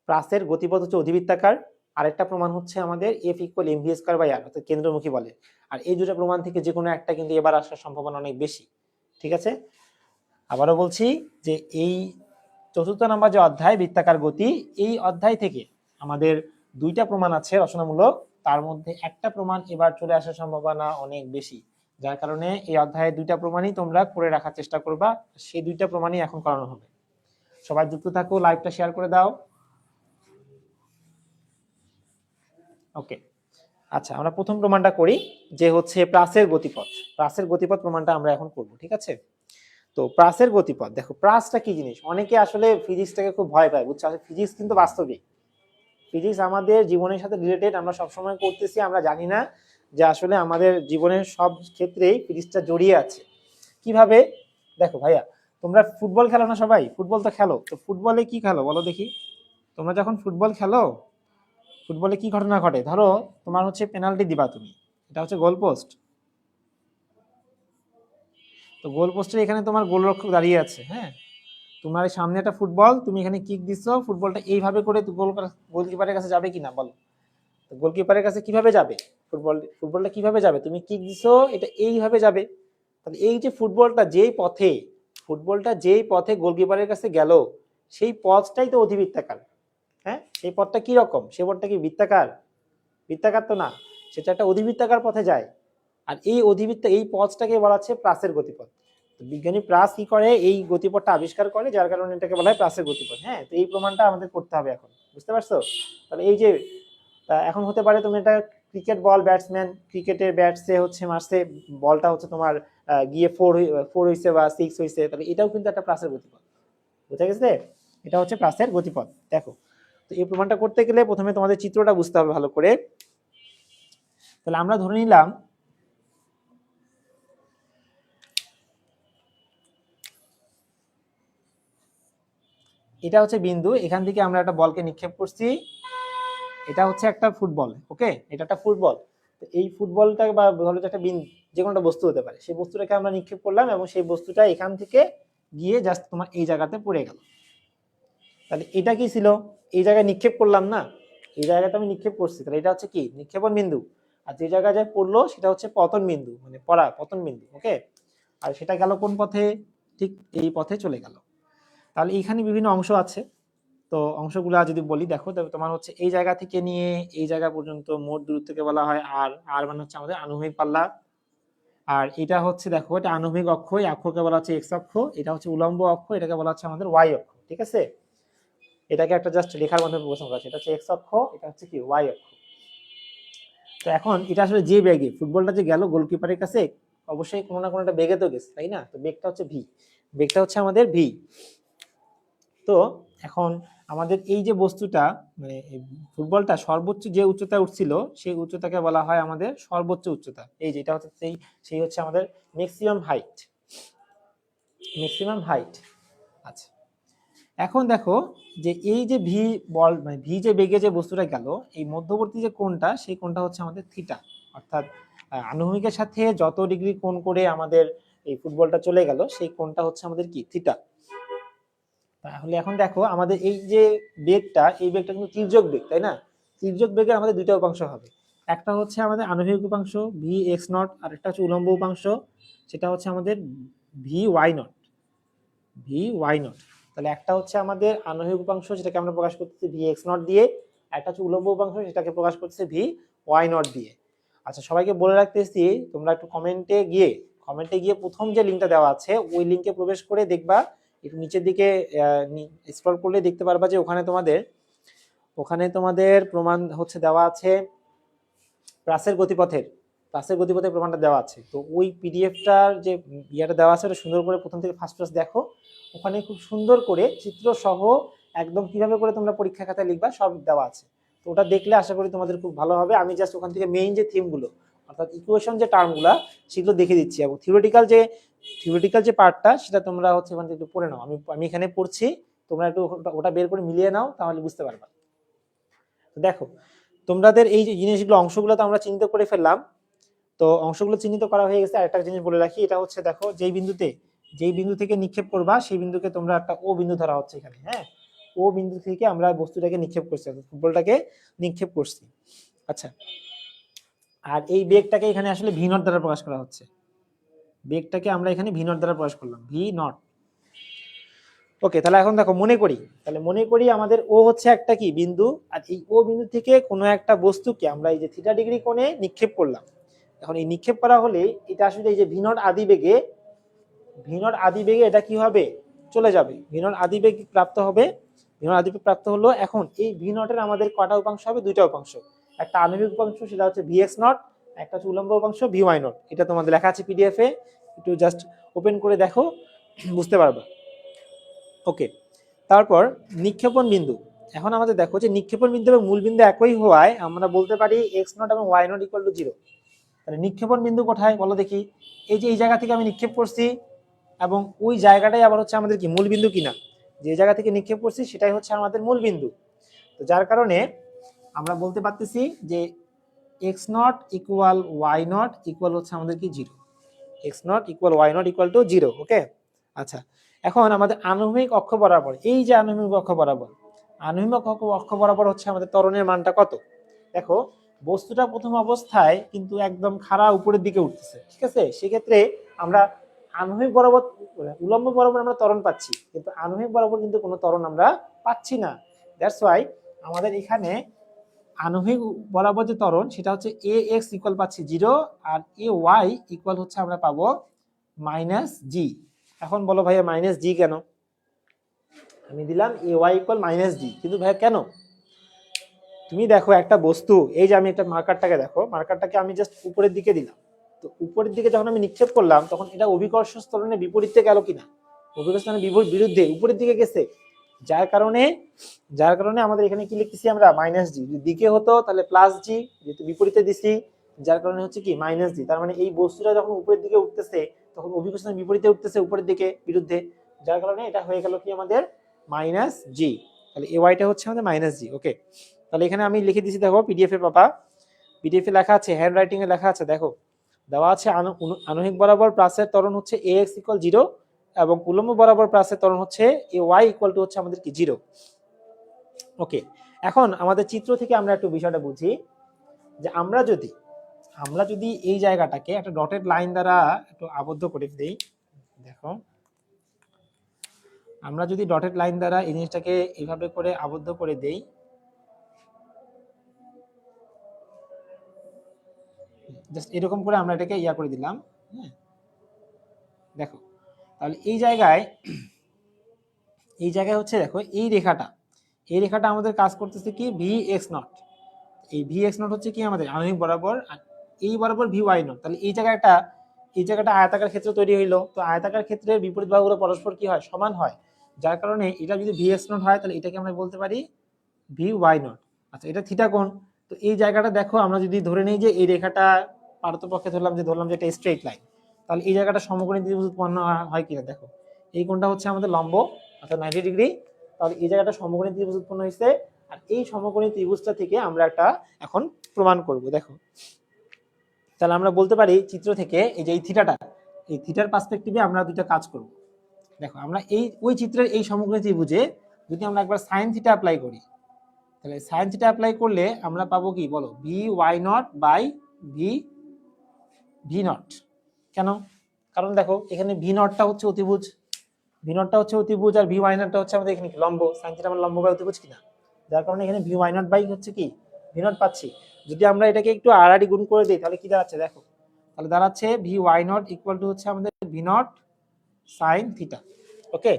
Speaker 1: প্রাসের গতিপথ হচ্ছে অধিবৃত্তাকার, আরেকটা প্রমাণ হচ্ছে আমাদের F equal M V square by R, অর্থাৎ কেন্দ্রমুখী বলে। আর এই দুটো প্রমাণ থেকে যে কোনো একটা কিন্তু এবার আসার সম্ভাবনা অনেক বেশি, ঠিক আছে? আবারও বলছি যে এই 4র্থ নম্বর যে অধ্যায় বৃত্তাকার গতি, এই অধ্যায় থেকে আমাদের 2টা প্রমাণ আছে রচনামূলক, তার মধ্যে একটা প্রমাণ এবার চলে আসার সম্ভাবনা অনেক বেশি, যার কারণে এই অধ্যায়ে 2টা প্রমাণই তোমরা করে রাখার চেষ্টা করবা। সেই 2টা প্রমাণই এখন করানো হবে। সবাই যুক্ত থাকো, লাইভটা শেয়ার করে দাও। ওকে, আচ্ছা আমরা প্রথম প্রমাণটা করি, যে হচ্ছে প্রাসের গতিপথ প্রমাণটা আমরা এখন করব, ঠিক আছে? তো প্রাসের গতিপথ, দেখো প্রাসটা কি জিনিস, অনেকে আসলে ফিজিক্সটাকে খুব ভয় পায়, বুঝছো? আসলে ফিজিক্স কিন্তু বাস্তবিক, ফিজিক্স আমাদের জীবনের সাথে রিলেটেড, আমরা সবসময় করতেছি, আমরা জানি না যে আসলে আমাদের জীবনের সব ক্ষেত্রেই ফিজিক্সটা জড়িয়ে আছে। কিভাবে? দেখো ভাইয়া, তোমরা ফুটবল খেলো না? সবাই ফুটবল তো খেলো, তো ফুটবলে কি খেলো বলো দেখি? তোমরা যখন ফুটবল খেলো, ফুটবলে কি ঘটনা ঘটে? ধরো তোমার হচ্ছে পেনাল্টি দিবা তুমি, এটা হচ্ছে গোল পোস্ট, তো গোল পোস্টের এখানে তোমার গোলরক্ষক দাঁড়িয়ে আছে, হ্যাঁ? তোমার সামনে একটা ফুটবল, তুমি এখানে কিক দিছো, ফুটবলটা এইভাবে করে গোলকিপারের কাছে যাবে কিনা বলো? তো গোলকিপারের কাছে কিভাবে যাবে? ফুটবলটা কিভাবে যাবে? তুমি কিক দিছো, এটা এইভাবে যাবে। তাহলে এই যে ফুটবলটা যেই পথে গোলকিপারের কাছে গেল, সেই পথটাই তো অধিবৃত্তাকার, হ্যাঁ? সেই পথটা কি রকম? সেই পথটা কি বৃত্তাকার? বৃত্তাকার তো না, সেটা একটা অধিবৃত্তাকার পথে যায়। আর এই পথটাকে বলা হচ্ছে প্রাসের গতিপথ। বিজ্ঞানী প্রাস কি করে? এই গতিপথটা আবিষ্কার করে, যার কারণে এটাকে বলা হয় প্রাসের গতিপথ, হ্যাঁ? তো এই প্রমাণটা আমাদের করতে হবে এখন, বুঝতে পারছো? তাহলে এই যে এখন হতে পারে তুমি এটা ক্রিকেট বল, ব্যাটসম্যান ক্রিকেটের ব্যাটসে হচ্ছে মারছে, বলটা হচ্ছে তোমার গিয়ে ফোর হয়েছে বা 6 হয়েছে, তাহলে এটাও কিন্তু একটা প্রাসের গতিপথ, বুঝা গেছে? এটা হচ্ছে প্রাসের গতিপথ। দেখো, তো এই প্রমাণটা করতে গেলে প্রথমে তোমাদের চিত্রটা বুঝতে হবে ভালো করে। তাহলে আমরা ধরে নিলাম এটা হচ্ছে বিন্দু, এখান থেকে আমরা একটা বলকে নিক্ষেপ করছি, এটা হচ্ছে একটা ফুটবল, ওকে? এটা একটা ফুটবল। তো এই ফুটবলটা বা ধরো যে একটা বিন্দু, যে কোনো একটা বস্তু হতে পারে, সেই বস্তুটাকে আমরা নিক্ষেপ করলাম এবং সেই বস্তুটা এখান থেকে গিয়ে জাস্ট তোমার এই জায়গাতে পড়ে গেল। তাহলে এটা কি ছিল? এই জায়গায় নিক্ষেপ করলাম না, এই জায়গাটা আমি নিক্ষেপ করছি, তাহলে এটা হচ্ছে কি? নিক্ষেপণ বিন্দু। আর যে জায়গায় যায় পড়লো সেটা হচ্ছে পতন বিন্দু, মানে পতন বিন্দু, ওকে? আর সেটা গেল কোন পথে? ঠিক এই পথে চলে গেল। তাহলে এইখানে বিভিন্ন অংশ আছে, তো অংশগুলো যদি বলি, দেখো তোমার হচ্ছে এই জায়গা থেকে নিয়ে এই জায়গা পর্যন্ত মোট দূরত্বকে বলা হয় আর, আর মানে হচ্ছে আমাদের আনুভূমিক পাল্লা। আর এটা হচ্ছে দেখো, এটা আনুভূমিক অক্ষ, এই অক্ষকে বলা হচ্ছে এক্স অক্ষ, এটা হচ্ছে উলম্ব অক্ষ, এটাকে বলা হচ্ছে আমাদের ওয়াই অক্ষ, ঠিক আছে? এটাকে একটা জাস্ট লেখার মাধ্যমে প্রকাশ করা আছে, এটা হচ্ছে এক্স অক্ষ, এটা হচ্ছে কি ওয়াই অক্ষ। তো এখন এটা আসলে যে ব্যাগে ফুটবলটা যে গেল গোলকিপারের কাছে, অবশ্যই কোনো না কোনো একটা বেগে তো গেছে, তাই না? তো বেগটা হচ্ছে ভি, বেগটা হচ্ছে আমাদের ভি। তো এখন আমাদের এই যে বস্তুটা মানে ফুটবলটা সর্বোচ্চ যে উচ্চতায় উঠছিল সেই উচ্চতাকে বলা হয় আমাদের সর্বোচ্চ উচ্চতা। এই যেটা হচ্ছে সেই হচ্ছে আমাদের ম্যাক্সিমাম হাইট, ম্যাক্সিমাম হাইট। আচ্ছা, এখন দেখো যে এই যে ভি বল মানে ভি যে বেগে যে বস্তুটা গেল, এই মধ্যবর্তী যে কোণটা সেই কোণটা হচ্ছে আমাদের থিটা, অর্থাৎ আনুভূমিকের সাথে যত ডিগ্রি কোণ করে আমাদের এই ফুটবলটা চলে গেল সেই কোণটা হচ্ছে আমাদের কি থিটা। তাহলে এখন দেখো আমাদের এই যে বেগটা, এই বেগটা কিন্তু তির্যক বেগ, তাই না? তির্যক বেগে আমাদের দুইটা উপাংশ হবে, একটা হচ্ছে আমাদের আনুভূমিক উপাংশ ভি এক্স নট, আর একটা হচ্ছে উলম্ব উপাংশ, সেটা হচ্ছে আমাদের v y not, v y not. তাহলে একটা হচ্ছে আমাদের আনুভূমিক উপাংশ যেটাকে আমরা প্রকাশ করতেছি ভি এক্স নট দিয়ে, একটা হচ্ছে উলম্ব উপাংশ সেটাকে প্রকাশ করতেছি ভি ওয়াই নট দিয়ে। আচ্ছা, সবাইকে বলে রাখতেছি তোমরা একটু কমেন্টে গিয়ে প্রথম যে লিঙ্কটা দেওয়া আছে ওই লিঙ্কে প্রবেশ করে দেখবা, একটু নিচের দিকে স্ক্রল করলে দেখতে পারবা যে ওখানে তোমাদের প্রমাণ হচ্ছে দেওয়া আছে, প্রাসের গতিপথের প্রমাণটা দেওয়া আছে। তো ওই পিডিএফটার যে ইয়েটা দেওয়া আছে ওটা সুন্দর করে প্রথম থেকে ফার্স্ট ক্লাস দেখো, ওখানে খুব সুন্দর করে চিত্র সহ একদম কিভাবে করে তোমরা পরীক্ষা খাতায় লিখবা সব দেওয়া আছে। তো ওটা দেখলে আশা করি তোমাদের খুব ভালো হবে। আমি জাস্ট ওখান থেকে মেইন যে থিমগুলো অর্থাৎ ইকুয়েশন যে টার্মগুলো সেগুলো দেখে দিচ্ছি, এবং থিওরিটিক্যাল যে পার্টটা সেটা তোমরা হচ্ছে ওখান থেকে একটু পড়ে নাও। আমি এখানে পড়ছি, তোমরা একটু ওটা বের করে মিলিয়ে নাও, তাহলে বুঝতে পারবা। তো দেখো তোমাদের এই যে জিনিসগুলো অংশগুলো তো আমরা চিহ্নিত করে ফেললাম। তো অংশগুলো চিহ্নিত করা হয়ে গেছে। আরেকটা জিনিস বলে রাখি, এটা হচ্ছে দেখো যেই বিন্দু থেকে নিক্ষেপ করবা সেই বিন্দুকে তোমরা একটা ও বিন্দু ধরা হচ্ছে এখানে। হ্যাঁ, ও বিন্দু থেকে আমরা বস্তুটাকে নিক্ষেপ করছি, ফুটবলটাকে নিক্ষেপ করছি। আচ্ছা, আর এই বেগটাকে এখানে আসলে ভি নট দ্বারা প্রকাশ করা হচ্ছে, বেগটাকে আমরা এখানে ভি নট দ্বারা প্রকাশ করলাম, ভি নট। ওকে, তাহলে এখন দেখো মনে করি আমাদের ও হচ্ছে একটা কি বিন্দু, আর এই ও বিন্দু থেকে কোনো একটা বস্তুকে আমরা এই যে থিটা ডিগ্রি কোণে নিক্ষেপ করলাম। এখন এই নিক্ষেপ করা হলে এটা আসলে এই যে ভি নট আদি বেগে এটা কি হবে, চলে যাবে, ভি নট আদি বেগ প্রাপ্ত হবে। ভি নট আদি বেগ প্রাপ্ত হলো। এখন এই ভি নটের আমাদের কটা উপাংশ হবে, দুইটা উপাংশ, একটা আণবিক উপাংশ সেটা হচ্ছে ভি এক্স নট, একটা হচ্ছে উলম্ব উপাংশ ভি ওয়াই নট। এটা তোমাদের লেখা আছে পিডিএফ এ, একটু জাস্ট ওপেন করে দেখো, বুঝতে পারবা। ওকে, তারপর নিক্ষেপণ বিন্দু। এখন আমাদের দেখো যে নিক্ষেপণ বিন্দু এবং মূল বিন্দু একই হওয়ায় আমরা বলতে পারি এক্স নট এবং ওয়াই নট ইকুয়াল টু 0। তাহলে নিক্ষেপণ বিন্দু কোথায় বলো দেখি? এই যে এই জায়গা থেকে আমি নিক্ষেপ করছি, এবং ওই জায়গাটাই আবার হচ্ছে আমাদের কি মূল বিন্দু কিনা, যে জায়গা থেকে নিক্ষেপ করছি সেটাই হচ্ছে আমাদের মূল বিন্দু। তো যার কারণে আমরা বলতে পারতেছি যে x not equal y not equal হচ্ছে আমাদের কি 0, x not equal y not equal to 0। Okay, আচ্ছা, এখন আমাদের আনুভূমিক অক্ষ বরাবর, এই যে আনুভূমিক অক্ষ বরাবর হচ্ছে আমাদের ত্বরণের মানটা কত? দেখো বস্তুটা প্রথম অবস্থায় কিন্তু একদম খাড়া উপরের দিকে উঠতেছে, ঠিক আছে? সেক্ষেত্রে আমরা আনুভূমিক বরাবর উলম্ব বরাবর আমরা ত্বরণ পাচ্ছি, কিন্তু আনুভূমিক বরাবর কিন্তু কোনো ত্বরণ আমরা পাচ্ছি না। দ্যাটস ওয়াই আমাদের এখানে আনুভূমিক বরাবর যে ত্বরণ সেটা হচ্ছে এ এক্স ইকুয়াল পাচ্ছি 0, আর এ ওয়াই ইকুয়াল হচ্ছে আমরা পাবো মাইনাস জি। এখন বলো ভাইয়া মাইনাস জি কেন? আমি দিলাম এ ওয়াই ইকুয়াল মাইনাস জি, কিন্তু ভাইয়া কেন? তুমি দেখো একটা বস্তু, এই যে আমি একটা মার্কারটাকে আমি জাস্ট উপরের দিকে দিলাম, তো উপরের দিকে যখন আমি নিক্ষেপ করলাম তখন এটা অভিকর্ষ ত্বরণের বিপরীতে গেল কিনা? অভিকর্ষ ত্বরণের বিরুদ্ধে উপরের দিকে গেছে, যার কারণে আমাদের এখানে কি লিখতেছি আমরা মাইনাস জি। যদি দিকে হতো তাহলে প্লাস জি, যেহেতু বিপরীতে দিছি যার কারণে হচ্ছে কি মাইনাস জি। তার মানে এই বস্তুটা যখন উপরের দিকে উঠতেছে তখন অভিকর্ষ ত্বরণের বিপরীতে উঠতেছে, উপরের দিকে বিরুদ্ধে, যার কারণে এটা হয়ে গেল কি আমাদের মাইনাস জি। তাহলে এ ওয়াইটা হচ্ছে আমাদের মাইনাস জি। ওকে, তাহলে এখানে আমি লিখে দিয়েছি, দেখো পিডিএফ এ পাবা, পিডিএফ এ লেখা আছে, হ্যান্ড রাইটিং এ লেখা আছে, দেখো দেওয়া আছে আনুভূমিক বরাবর প্লাসের ত্বরণ হচ্ছে এ এক্স ইকুয়াল 0, এবং উলম্ব বরাবর প্লাসের ত্বরণ হচ্ছে এ ওয়াই ইকুয়াল টু হচ্ছে আমাদের কি 0। ওকে, এখন আমাদের চিত্র থেকে আমরা একটু বিষয়টা বুঝি, যে আমরা যদি এই জায়গাটাকে একটা ডটেড লাইন দ্বারা একটু আবদ্ধ করে দেই। দেখো আমরা যদি ডটেড লাইন দ্বারা এই জিনিসটাকে এইভাবে করে আবদ্ধ করে দেই, জাস্ট এরকম করে আমরা এটাকে ইয়া করে দিলাম। হ্যাঁ, দেখো তাহলে এই জায়গায় হচ্ছে দেখো এই রেখাটা আমাদের কাজ করতেছে কি ভি এক্স নট। এই ভি এক্স নট হচ্ছে কি আমাদের আনুভূমিক বরাবর, আর এই বরাবর ভি ওয়াই নট। তাহলে এই জায়গায় এই জায়গাটা আয়তাকার ক্ষেত্র তৈরি হইলো, তো আয়তাকার ক্ষেত্রের বিপরীত বাহুগুলো পরস্পর কি হয়, সমান হয়, যার কারণে এটা যদি ভি এক্স নট হয় তাহলে এটাকে আমরা বলতে পারি ভি ওয়াই নট। আচ্ছা, এটা থিটা কোণ, তো এই জায়গাটা দেখো আমরা যদি ধরে নিই যে এই রেখাটা পারতপক্ষে ধরলাম যে এটা স্ট্রেট লাইন, তাহলে এই জায়গাটা সমকোণী ত্রিভুজ উৎপন্ন হয় কিনা দেখো, এই কোণটা হচ্ছে আমাদের লম্ব অর্থাৎ 90 ডিগ্রি, তাহলে এই জায়গাটা সমকোণী ত্রিভুজ উৎপন্ন হয়েছে। আর এই সমকোণী ত্রিভুজটা থেকে আমরা একটা এখন প্রমাণ করব। দেখো, তাহলে আমরা বলতে পারি চিত্র থেকে এই যে এই থিটাটা, এই থিটার পার্সপেক্টিভে আমরা দুটো কাজ করব। দেখো, আমরা এই ওই চিত্রের এই সমকোণী ত্রিভুজে যদি আমরা একবার সাইন থিটা অ্যাপ্লাই করি, তাহলে সাইন থিটা অ্যাপ্লাই করলে আমরা পাবো কি বলো, v y not by v v not. কেন? কারণ দেখো এখানে ভি নটটা হচ্ছে অতিভুজ, ভি নটটা হচ্ছে অতিভুজ, আর ভি ওয়াই নটটা হচ্ছে আমাদের এখানে কি লম্ব, সাইন থিটা মানে লম্ব বাই অতিভুজ কিনা, যার কারণে এখানে ভি ওয়াই নট বাই হচ্ছে কি ভি নট পাচ্ছি। যদি আমরা এটাকে একটু আড়াআড়ি গুণ করে দিই তাহলে কি দাঁড়াচ্ছে দেখো, তাহলে দাঁড়াচ্ছে v y not equal to হচ্ছে আমাদের V naught sine theta. Okay,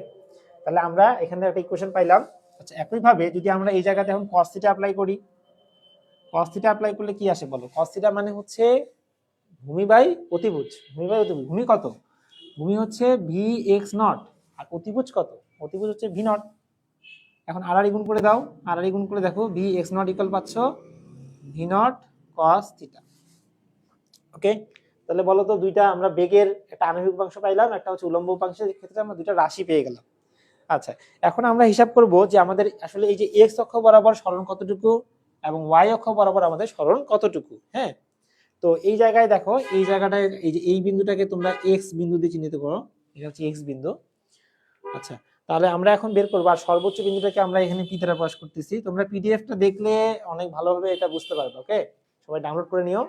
Speaker 1: তাহলে আমরা এখানে একটা ইকুয়েশন পাইলাম। আচ্ছা, একইভাবে যদি আমরা এই জায়গাতে এখন cos থিটা অ্যাপ্লাই করি, cos থিটা অ্যাপ্লাই করলে কি আসে বলো, cos থিটা মানে হচ্ছে ভূমি বাই অতিভুজ, ভূমি বাই অতিভুজ, ভূমি কত, ভূমি হচ্ছে ভি এক্স নট, আর অতিভুজ কত, অতিভুজ হচ্ছে ভি নট। এখন আড়াআড়ি গুণ করে দাও, আড়াআড়ি গুণ করে দেখো ভি এক্স নট ইকুয়াল পাচ্ছ V naught cos theta. Okay, তাহলে বলো তো দুইটা আমরা বেগের একটা আণবিক উপাংশ পাইলাম, একটা হচ্ছে উলম্ব উপাংশের ক্ষেত্রে আমরা দুইটা রাশি পেয়ে গেলাম। আচ্ছা, এখন আমরা হিসাব করব যে আমাদের আসলে এই যে এক্স অক্ষ বরাবর সরণ কতটুকু এবং ওয়াই অক্ষ বরাবর আমাদের সরণ কতটুকু। হ্যাঁ, তো এই জায়গায় দেখো, এই জায়গাটায় এই যে এই বিন্দুটাকে তোমরা এক্স বিন্দু দিয়ে চিহ্নিত করো, এটা হচ্ছে এক্স বিন্দু। আচ্ছা, তাহলে আমরা এখন বের করবো, আর সর্বোচ্চ বিন্দুটাকে আমরা এখানে পি দ্বারা প্রকাশ করতেছি। তোমরা পিডিএফটা দেখলে অনেক ভালোভাবে এটা বুঝতে পারবে। ওকে, সবাই ডাউনলোড করে নিও।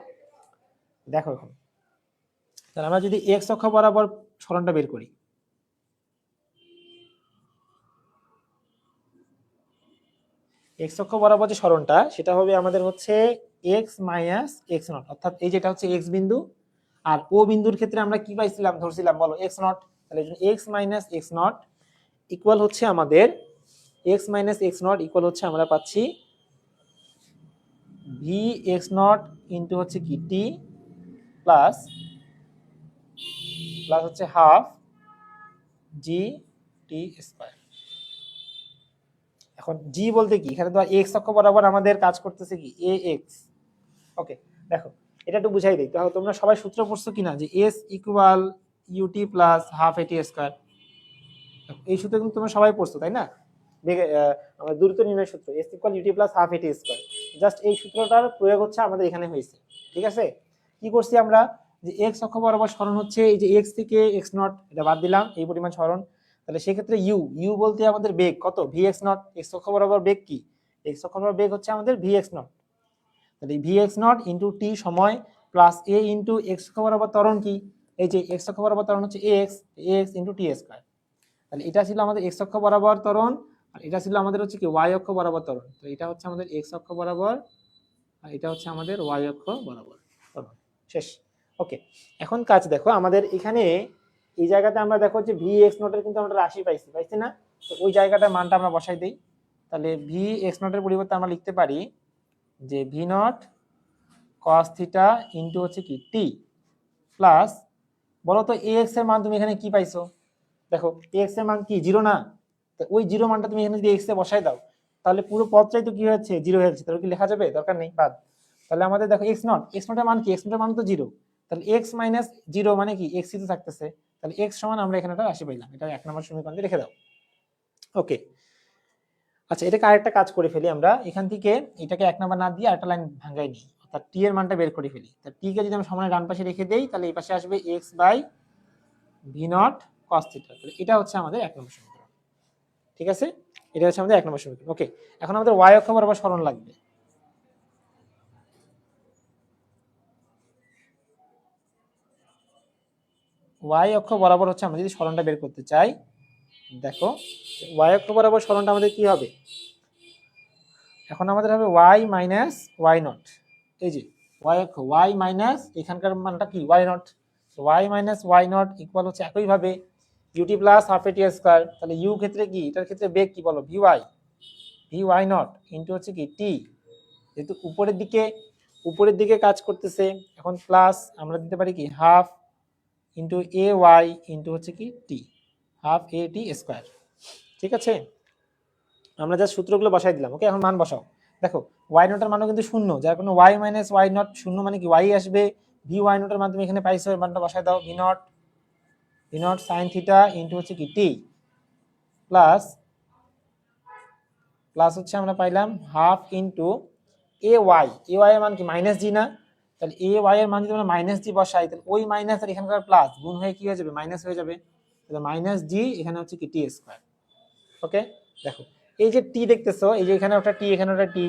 Speaker 1: দেখো এখন, তাহলে আমরা যদি এক্স অক্ষ বরাবর সরণটা বের করি, এক্স অক্ষ বরাবর যে সরণটা সেটা হবে আমাদের হচ্ছে এক্স মাইনাস এক্স নট, অর্থাৎ এই যেটা হচ্ছে এক্স বিন্দু, আর ও বিন্দুর ক্ষেত্রে আমরা কি পাইছিলাম, ধরছিলাম বলো এক্স নট, তাহলে x minus x not equal হচ্ছে আমাদের x minus x not equal হচ্ছে আমরা পাচ্ছি ভি এক্স নট ইন্টু হচ্ছে কি টি প্লাস প্লাস হচ্ছে হাফ জি টি স্কয়ার। এখন জি বলতে কি, এখানে তো এক্স অক্ষ বরাবর আমাদের কাজ করতেছে কি এ এক্স। ওকে, দেখো এটা একটু বুঝাই দিই, তাহলে তোমরা সবাই সূত্র পড়ছো কিনা যে s equal u t plus half a t square, এই সূত্র কিন্তু তোমরা সবাই পড়ছো তাই না, আমাদের দূরত্ব নির্ণয় সূত্র s equal u t plus half a t square. Just এই সূত্রটার প্রয়োগ হচ্ছে আমাদের এখানে হয়েছে। ঠিক আছে, কি করছি আমরা, যে এক্স অক্ষ বরাবর সরণ হচ্ছে এই যে এক্স থেকে এক্স নট, এটা বাদ দিলাম এই পরিমাণ সরণ, তাহলে সেক্ষেত্রে ইউ ইউ বলতে আমাদের বেগ কত ভি এক্স নট, এক্স অক্ষ বরাবর বেগ কি, এক্স অক্ষ বরাবর বেগ হচ্ছে আমাদের ভি এক্স নট, তাহলে V x not into T সময় প্লাস এ ইন্টু এক্স অক্ষ বরাবর ত্বরণ কি, এই যে এক্স অক্ষ বরাবর ত্বরণ হচ্ছে x, x into T square. তাহলে এটা ছিল আমাদের এক্স অক্ষ বরাবর ত্বরণ, আর এটা ছিল আমাদের হচ্ছে কি ওয়াই অক্ষ বরাবর ত্বরণ। তো এটা হচ্ছে আমাদের এক্স অক্ষ বরাবর, আর এটা হচ্ছে আমাদের ওয়াই অক্ষ বরাবর ত্বরণ। শেষ। ওকে, এখন কাজ দেখো আমাদের এখানে এই জায়গাতে আমরা দেখো যে ভি এক্স নটের কিন্তু আমরা রাশি পাইছি না, তো ওই জায়গাটার মানটা আমরা বসাই দিই। তাহলে ভি এক্স নটের পরিবর্তে আমরা লিখতে পারি যে V not cos theta into হচ্ছে কি টি প্লাস, বলো তো এ এক্স এর মান তুমি এখানে কি পাইছো, দেখো এ এক্স এর মান কি জিরো না, তো ওই জিরো মানটা তুমি এখানে যদি এক্স এ বসাই দাও তাহলে পুরো পদটাই তো কি হয়েছে জিরো হয়ে যাচ্ছে, তাহলে কি লেখা যাবে, দরকার নেই, বাদ। তাহলে আমাদের দেখো এক্স নট, এক্স নটের মান কি, এক্স নটের মান তো জিরো, তাহলে এক্স মাইনাস জিরো মানে কি এক্স তো থাকতেছে, তাহলে এক্স সমান আমরা এখানে একটা রাশি পাইলাম, এটা 1 নম্বর সমীকরণে রেখে দাও। ওকে, আচ্ছা এটাকে আরেকটা কাজ করে ফেলি আমরা, এখান থেকে এটাকে 1 নম্বর না দিয়ে আরেকটা লাইন ভাঙাই নিই, অর্থাৎ টি এর মানটা বের করে ফেলি। তা টি কে যদি আমরা সমানে ডান পাশে রেখে দেই তাহলে এই পাশে আসবে x by v not cos theta, তাহলে এটা হচ্ছে আমাদের 1 নম্বর সমীকরণ। ঠিক আছে, এটা হচ্ছে আমাদের 1 নম্বর সমীকরণ। ওকে, এখন আমাদের ওয়াই অক্ষ বরাবর সরণ লাগবে। ওয়াই অক্ষ বরাবর হচ্ছে আমরা যদি সরণটা বের করতে চাই, দেখো ওয়াই অক্ষ বরাবর সরণটা আমাদের কি হবে, এখন আমাদের হবে ওয়াই মাইনাস ওয়াই নট, এই যে ওয়াই অক্ষ ওয়াই মাইনাস এখানকার মানটা কি y not, y minus y not equal হচ্ছে একইভাবে u t plus half a t square, তাহলে ইউ ক্ষেত্রে কি, এটার ক্ষেত্রে বেগ কি বলো ভি ওয়াই নট ইন্টু হচ্ছে কি টি, যেহেতু উপরের দিকে কাজ করতেছে, এখন প্লাস আমরা দিতে পারি কি half into A Y into হচ্ছে কি টি, হাফ এ টি স্কোয়ার। ঠিক আছে, আমরা জাস্ট সূত্রগুলো বসাই দিলাম। ওকে, এখন মান বসাও। দেখো ওয়াই নটের মানও কিন্তু শূন্য, যার কোনো ওয়াই মাইনাস ওয়াই নট শূন্য মানে কি ওয়াই আসবে। ভি ওয়াই নটের মাধ্যমে এখানে পাইছো, এর মানটা বসাই দাও। V naught sine theta into হচ্ছে কি টি প্লাস হচ্ছে আমরা পাইলাম হাফ ইন্টু এ ওয়াই এর মান কি মাইনাস জি না, তাহলে এ ওয়াই এর মান যদি আমরা মাইনাস জি বসাই, তাহলে ওই মাইনাস আর এখানকার প্লাস গুণ হয়ে কি হয়ে যাবে, মাইনাস হয়ে যাবে। তাহলে মাইনাস জি এখানে হচ্ছে কি টি স্কোয়ার। ওকে, দেখো এই যে টি দেখতেছো, এই যে এখানে একটা টি এখানে একটা টি,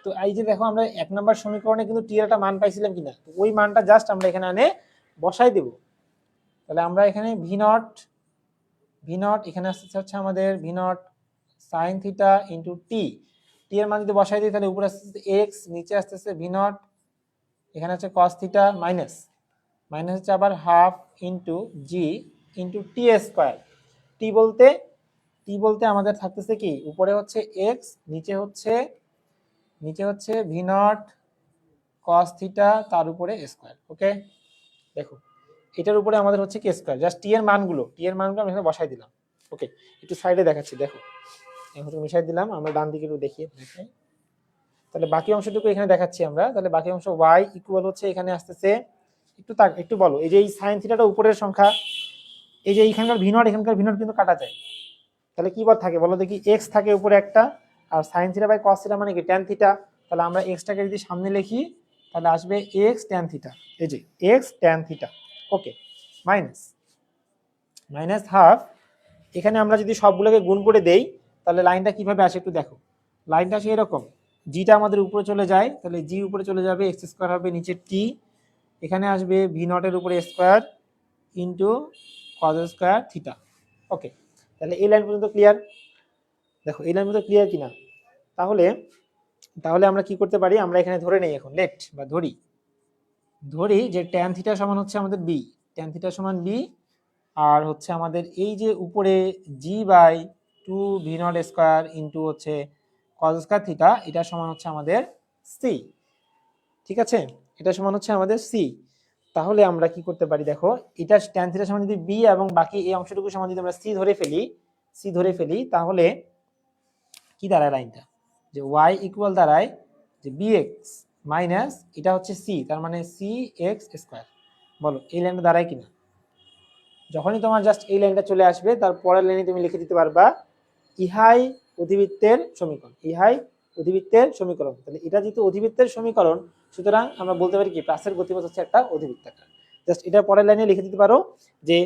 Speaker 1: তো এই যে দেখো আমরা 1 নম্বর সমীকরণে কিন্তু টি এর একটা মান পাইছিলাম কিনা, তো ওই মানটা জাস্ট আমরা এখানে এনে বসাই দেব। তাহলে আমরা এখানে ভি নট এখানে আসছে হচ্ছে আমাদের V naught sine theta into T, T এর মান যদি বসাই দিই তাহলে উপরে আসতেছে এক্স, নিচে আসতেছে ভি নট, এখানে হচ্ছে কস থিটা মাইনাস হচ্ছে আবার হাফ ইন্টু জি ইন্টু টি স্কোয়ার। টি বলতে আমাদের থাকতেছে কি, উপরে হচ্ছে এক্স, নিচে হচ্ছে ভি নট কস থিটা তার উপরে স্কোয়ার। ওকে, দেখো এটার উপরে আমাদের হচ্ছে কি স্কোয়ার, জাস্ট টি এর মানগুলো আমি এখানে বসাই দিলাম। ওকে, একটু সাইডে দেখাচ্ছি, দেখো এখন মিশাই দিলাম, আমরা ডান দিকে একটু দেখিয়ে দেখাই। তাহলে বাকি অংশটুকু এখানে দেখাচ্ছি আমরা। তাহলে বাকি অংশ y ইকুয়াল হচ্ছে এখানে আসতেছে, একটু বলো, এই যে এই সাইন থিটাটা উপরের সংখ্যা, এই যে এইখানকার ভি নট এখানকার ভি নট কিন্তু কাটা যায়, তাহলে কি পদ থাকে বলো দেখি, এক্স থাকে উপরে একটা, আর sine theta by cos theta মানে কি ট্যান থিটা, তাহলে আমরা এক্সটাকে যদি সামনে লিখি তাহলে আসবে এক্স ট্যান থিটা, এই যে এক্স ট্যান থিটা। ওকে, মাইনাস হাফ, এখানে আমরা যদি সবগুলোকে গুণ করে দেই তাহলে লাইনটা কিভাবে আসে একটু দেখো, লাইনটা আসে এরকম, জিটা আমাদের উপরে চলে যায়, তাহলে জি উপরে চলে যাবে, এক্স স্কোয়ার হবে, নিচে টি, এখানে আসবে ভি নটের উপরে square into cos square theta. Okay, তাহলে এই লাইন পর্যন্ত ক্লিয়ার। দেখো এই লাইন পর্যন্ত ক্লিয়ার কিনা, তাহলে আমরা কি করতে পারি, আমরা এখানে ধরে নেই এখন, লেট বা ধরি যে ট্যান থিটা সমান হচ্ছে আমাদের বি, ট্যান থিটা সমান বি, আর হচ্ছে আমাদের এই যে উপরে G by two V naught square into হচ্ছে কজ স্কোয়ার থিটা, এটা সমান হচ্ছে আমাদের সি। ঠিক আছে, এটা সমান হচ্ছে আমাদের সি। তাহলে আমরা কি করতে পারি, দেখো এটা ট্যান থিটা সমান যদি বি এবং বাকি এই অংশটুকু সমান যদি আমরা সি ধরে ফেলি তাহলে কি দাঁড়ায় লাইনটা, যে ওয়াই ইকুয়াল দাঁড়ায় যে বি এক্স মাইনাস এটা হচ্ছে সি, তার মানে সি এক্স স্কোয়ার। বলো এই লাইনটা দাঁড়ায় কিনা। যখনই তোমার জাস্ট এই লাইনটা চলে আসবে তার পরের লাইনে তুমি লিখে দিতে পারবা ইহাই অধিবৃত্তের সমীকরণ। তাহলে এটা যেহেতু অধিবৃত্তের সমীকরণ, সুতরাং আমরা বলতে পারি কি প্লাসের গতিপথ হচ্ছে একটা অধিবৃত্তাকার। জাস্ট এটা পরের লাইনে লিখে দিতে পারো যে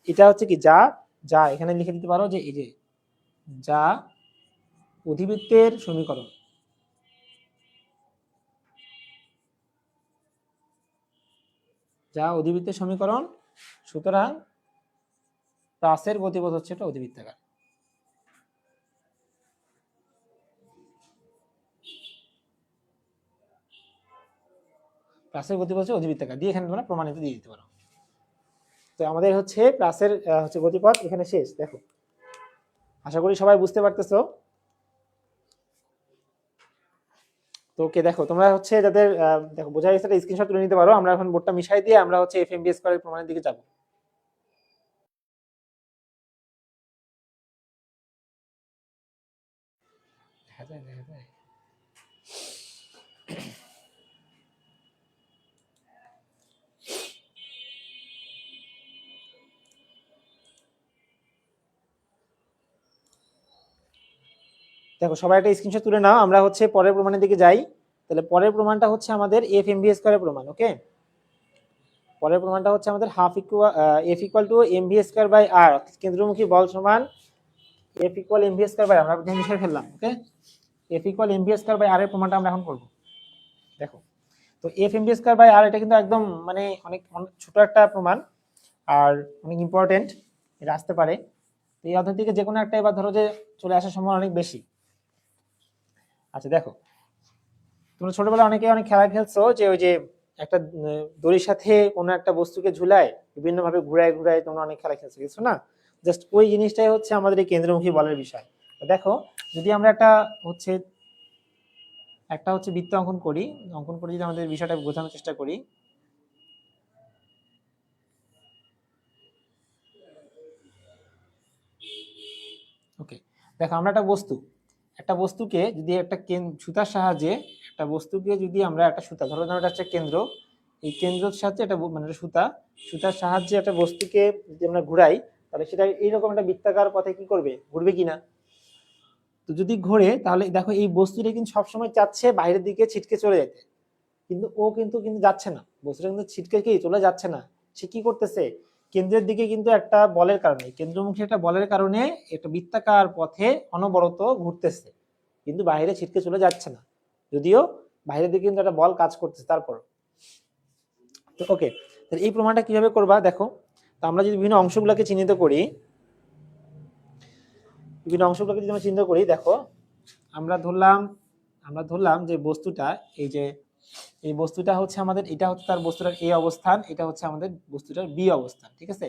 Speaker 1: এটা হচ্ছে কি যা এখানে লিখে দিতে পারো যে এই যে যা অধিবৃত্তের সমীকরণ। সুতরাং প্লাসের গতিপথ হচ্ছে একটা অধিবৃত্তাকার। প্লাসের গতিপথ হচ্ছে অধিবৃত্তাকার দিয়ে এখানে তোমরা প্রমাণিত দিয়ে দিতে পারো। তো আমাদের হচ্ছে প্লাসের হচ্ছে গতিপথ এখানে শেষ। দেখো আশা করি সবাই বুঝতে পারতেছো। তো ওকে, দেখো তোমরা হচ্ছে যাদের দেখো বোঝা গেছে একটা স্ক্রিনশট তুলে নিতে পারো। আমরা এখন বোর্ডটা মিশাই দিয়ে আমরা হচ্ছে এফএমবি স্কয়ারের প্রমাণের দিকে যাব। দেখো সবাই একটা স্ক্রিনশট তুলে নাও, আমরা হচ্ছে পরের প্রমাণের দিকে যাই। তাহলে পরের প্রমাণটা হচ্ছে আমাদের এফ এম বি স্কয়ারের প্রমাণ। ওকে, পরের প্রমাণটা হচ্ছে আমাদের F equal to M V square by R, কেন্দ্রমুখী বল সমান F equal M V square by, আমরা মিশিয়ে ফেললাম। Okay, F equal M V square by R এর প্রমাণটা আমরা এখন করব। দেখো তো F M V square by R এটা কিন্তু একদম মানে অনেক ছোট একটা প্রমাণ আর অনেক ইম্পর্টেন্ট, এটা আসতে পারে। তো এই অধ্যায় থেকে যে কোনো একটা এবার ধরো যে চলে আসার সম্ভাবনা অনেক বেশি। আচ্ছা দেখো, তোমরা ছোটবেলায় অনেকে অনেক খেলা খেলছো যে ওই যে একটা দড়ির সাথে কোনো একটা বস্তুকে ঝুলায় বিভিন্ন ভাবে ঘুরায় তোমরা অনেক খেলা খেলছো কিছু না, জাস্ট ওই জিনিসটাই হচ্ছে আমাদের এই কেন্দ্রমুখী বলের বিষয়। দেখো যদি আমরা একটা হচ্ছে বৃত্ত অঙ্কন করি যদি আমাদের বিষয়টা বোঝানোর চেষ্টা করি। ওকে, দেখো আমরা একটা বস্তুকে যদি একটা সুতার সাহায্যে একটা বস্তুকে যদি আমরা একটা সুতা ধরো, এটা হচ্ছে কেন্দ্র, এই কেন্দ্রের সাহায্যে একটা মানে একটা সুতার সাহায্যে একটা বস্তুকে যদি আমরা ঘুরাই, তাহলে সেটা এইরকম একটা বৃত্তাকার পথে কি করবে, ঘুরবে কিনা। তো যদি ঘোরে তাহলে দেখো এই বস্তুটা কিন্তু সবসময় চাচ্ছে বাইরের দিকে ছিটকে চলে যেতে, কিন্তু ও কিন্তু কিন্তু যাচ্ছে না, বস্তুটা কিন্তু ছিটকে কি চলে যাচ্ছে না। সে কি করতেছে, কেন্দ্রের দিকে কিন্তু একটা বলের কারণে, কেন্দ্রমুখী একটা বলের কারণে একটা বৃত্তাকার পথে অনবরত ঘুরতেছে, কিন্তু বাইরে ছিটকে চলে যাচ্ছে না, যদিও বাইরের দিকে কিন্তু একটা বল কাজ করতেছে তারপর। তো ওকে, তাহলে এই প্রমাণটা কিভাবে করবা দেখো। তো আমরা যদি বিভিন্ন অংশগুলোকে চিহ্নিত করি, যদি আমরা চিহ্নিত করি, দেখো আমরা ধরলাম যে বস্তুটা, এই বস্তুটা হচ্ছে আমাদের, এটা হচ্ছে তার বস্তুটার এ অবস্থান, এটা হচ্ছে আমাদের বস্তুটার বি অবস্থান, ঠিক আছে।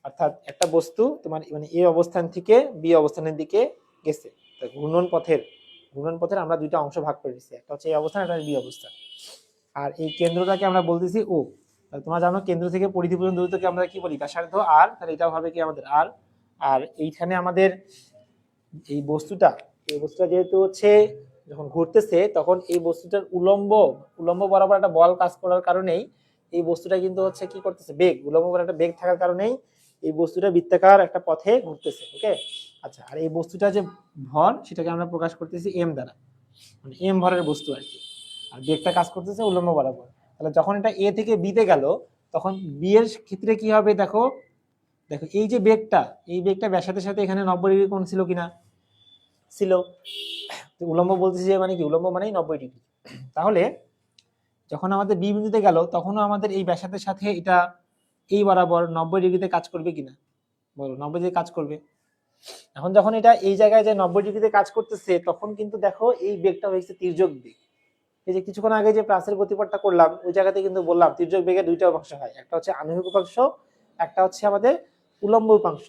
Speaker 1: অর্থাৎ একটা বস্তু তোমার মানে এ অবস্থান থেকে বি অবস্থানের দিকে গেছে, ঘূর্ণন পথের আমরা দুইটা অংশ ভাগ করে দিচ্ছি, একটা হচ্ছে এ অবস্থান, একটা বি অবস্থান। আর এই কেন্দ্রটাকে আমরা বলতেছি ও। তোমরা জানো কেন্দ্র থেকে পরিধি পর্যন্ত দূরত্বকে আমরা কি বলি, ব্যাসার্ধ আর, তাহলে এটাও হবে কি আমাদের আর। আর এইখানে আমাদের এই বস্তুটা যেহেতু হচ্ছে যখন ঘুরতেছে, তখন এই বস্তুটার উলম্ব বরাবর একটা বল কাজ করার কারণেই এই বস্তুটা কিন্তু হচ্ছে কি করতেছে, বেগ, উলম্ব বরাবর একটা বেগ থাকার কারণেই এই বস্তুটা বৃত্তাকার একটা পথে ঘুরতেছে। ওকে, আচ্ছা, আর এই বস্তুটা যে ভর, সেটাকে আমরা প্রকাশ করতেছি এম দ্বারা, মানে এম ভরের বস্তু আর কি। আর বেগটা কাজ করতেছে উলম্ব বরাবর। তাহলে যখন এটা এ থেকে বি তে গেল, তখন বি এর ক্ষেত্রে কি হবে, দেখো এই যে বেগটা ব্যাসার্ধের সাথে এখানে 90 ডিগ্রি কোণ ছিল কিনা, ছিল। উলম্ব বলতেছি যে মানে কি, উলম্ব মানেই 90 ডিগ্রি। তাহলে যখন আমাদের বি বিন্দুতে গেল, তখনও আমাদের এই ব্যাসার্ধের সাথে এটা এই বরাবর 90 ডিগ্রিতে কাজ করবে কিনা, বলো 90 ডিগ্রি কাজ করবে। এখন যখন এটা এই জায়গায় যে 90 ডিগ্রিতে কাজ করতেছে, তখন কিন্তু দেখো এই বেগটা হয়েছে তির্যক বেগ। এই যে কিছুক্ষণ আগে যে প্লাসের গতিপথটা করলাম, ওই জায়গাতে কিন্তু বললাম তির্যক বেগের দুইটা উপাংশ হয়, একটা হচ্ছে আনুভূমিক উপাংশ, একটা হচ্ছে আমাদের উলম্ব উপাংশ।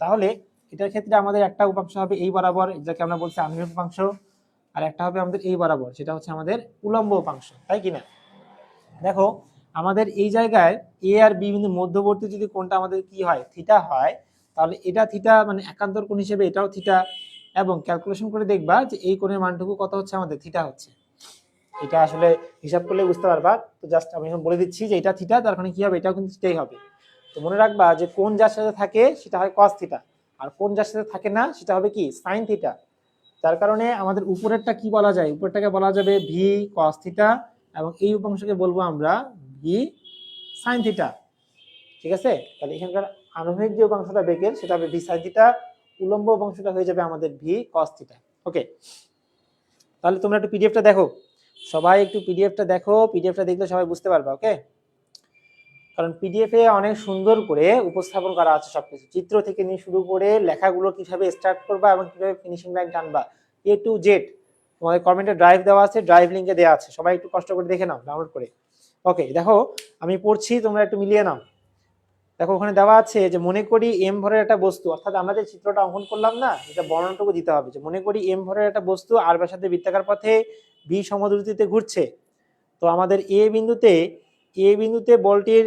Speaker 1: তাহলে এটার ক্ষেত্রে আমাদের একটা উপাংশ হবে এই বরাবর, যেটাকে আমরা বলছি আনুভূমিক উপাংশ, আর একটা হবে আমাদের এই বরাবর, সেটা হচ্ছে আমাদের উলম্ব উপাংশ, তাই কিনা। দেখো আমাদের এই জায়গায় এ আর বি বিন্দু মধ্যবর্তী যদি কোণটা আমাদের কি হয়, থিটা হয়, তাহলে এটা থিটা মানে একান্তর কোণ হিসেবে এটাও থিটা, এবং ক্যালকুলেশন করে দেখবা যে এই কোণের মানটুকু কত হচ্ছে, আমাদের থিটা হচ্ছে। এটা আসলে হিসাব করলে বুঝতে পারবা। তো জাস্ট আমি এখন বলে দিচ্ছি যে এটা থিটা, তার মানে কি হবে, এটাও কিন্তু থিটাই হবে। তো মনে রাখবা যে কোণ যার সাথে থাকে সেটা হয় কস থিটা, আর কোণ যার সাথে থাকে না সেটা হবে কি, সাইন থিটা। যার কারণে আমাদের উপরেরটা কি বলা যায়, উপরেরটাকে বলা যাবে ভি কস থিটা, এবং এই উপাংশকে বলবো আমরা ভি সাইন থিটা, ঠিক আছে। তাহলে এখানকার আনুভূমিক যে উপাংশটা বেগের, সেটা হবে ভি সাইন থিটা, উলম্ব উপাংশটা হয়ে যাবে আমাদের ভি কস থিটা। ওকে, তাহলে তোমরা একটু পিডিএফটা দেখো, সবাই একটু পিডিএফটা দেখো, পিডিএফটা দেখলে সবাই বুঝতে পারবে। ওকে, কারণ পিডিএফে অনেক সুন্দর করে উপস্থাপন করা আছে সবকিছু, চিত্র থেকে নিয়ে শুরু করে লেখাগুলো কিভাবে স্টার্ট করবা এবং কিভাবে finishing line টানবা, A to Z তোমাদের কমেন্টে ড্রাইভ দেওয়া আছে, ড্রাইভ লিঙ্কে দেওয়া আছে, সবাই একটু কষ্ট করে দেখে নাও, ডাউনলোড করে। ওকে, দেখো আমি পড়ছি, তোমরা একটু মিলিয়ে নাও। দেখো ওখানে দেওয়া আছে যে মনে করি এম ভরের একটা বস্তু, অর্থাৎ আমরা যে চিত্রটা অঙ্কন করলাম না, এটা বর্ণনাটুকু দিতে হবে, যে মনে করি এম ভরের একটা বস্তু আর ব্যাসার্ধে বৃত্তাকার পথে বি সমদ্রুতিতে ঘুরছে। তো আমাদের এ বিন্দুতে বলটির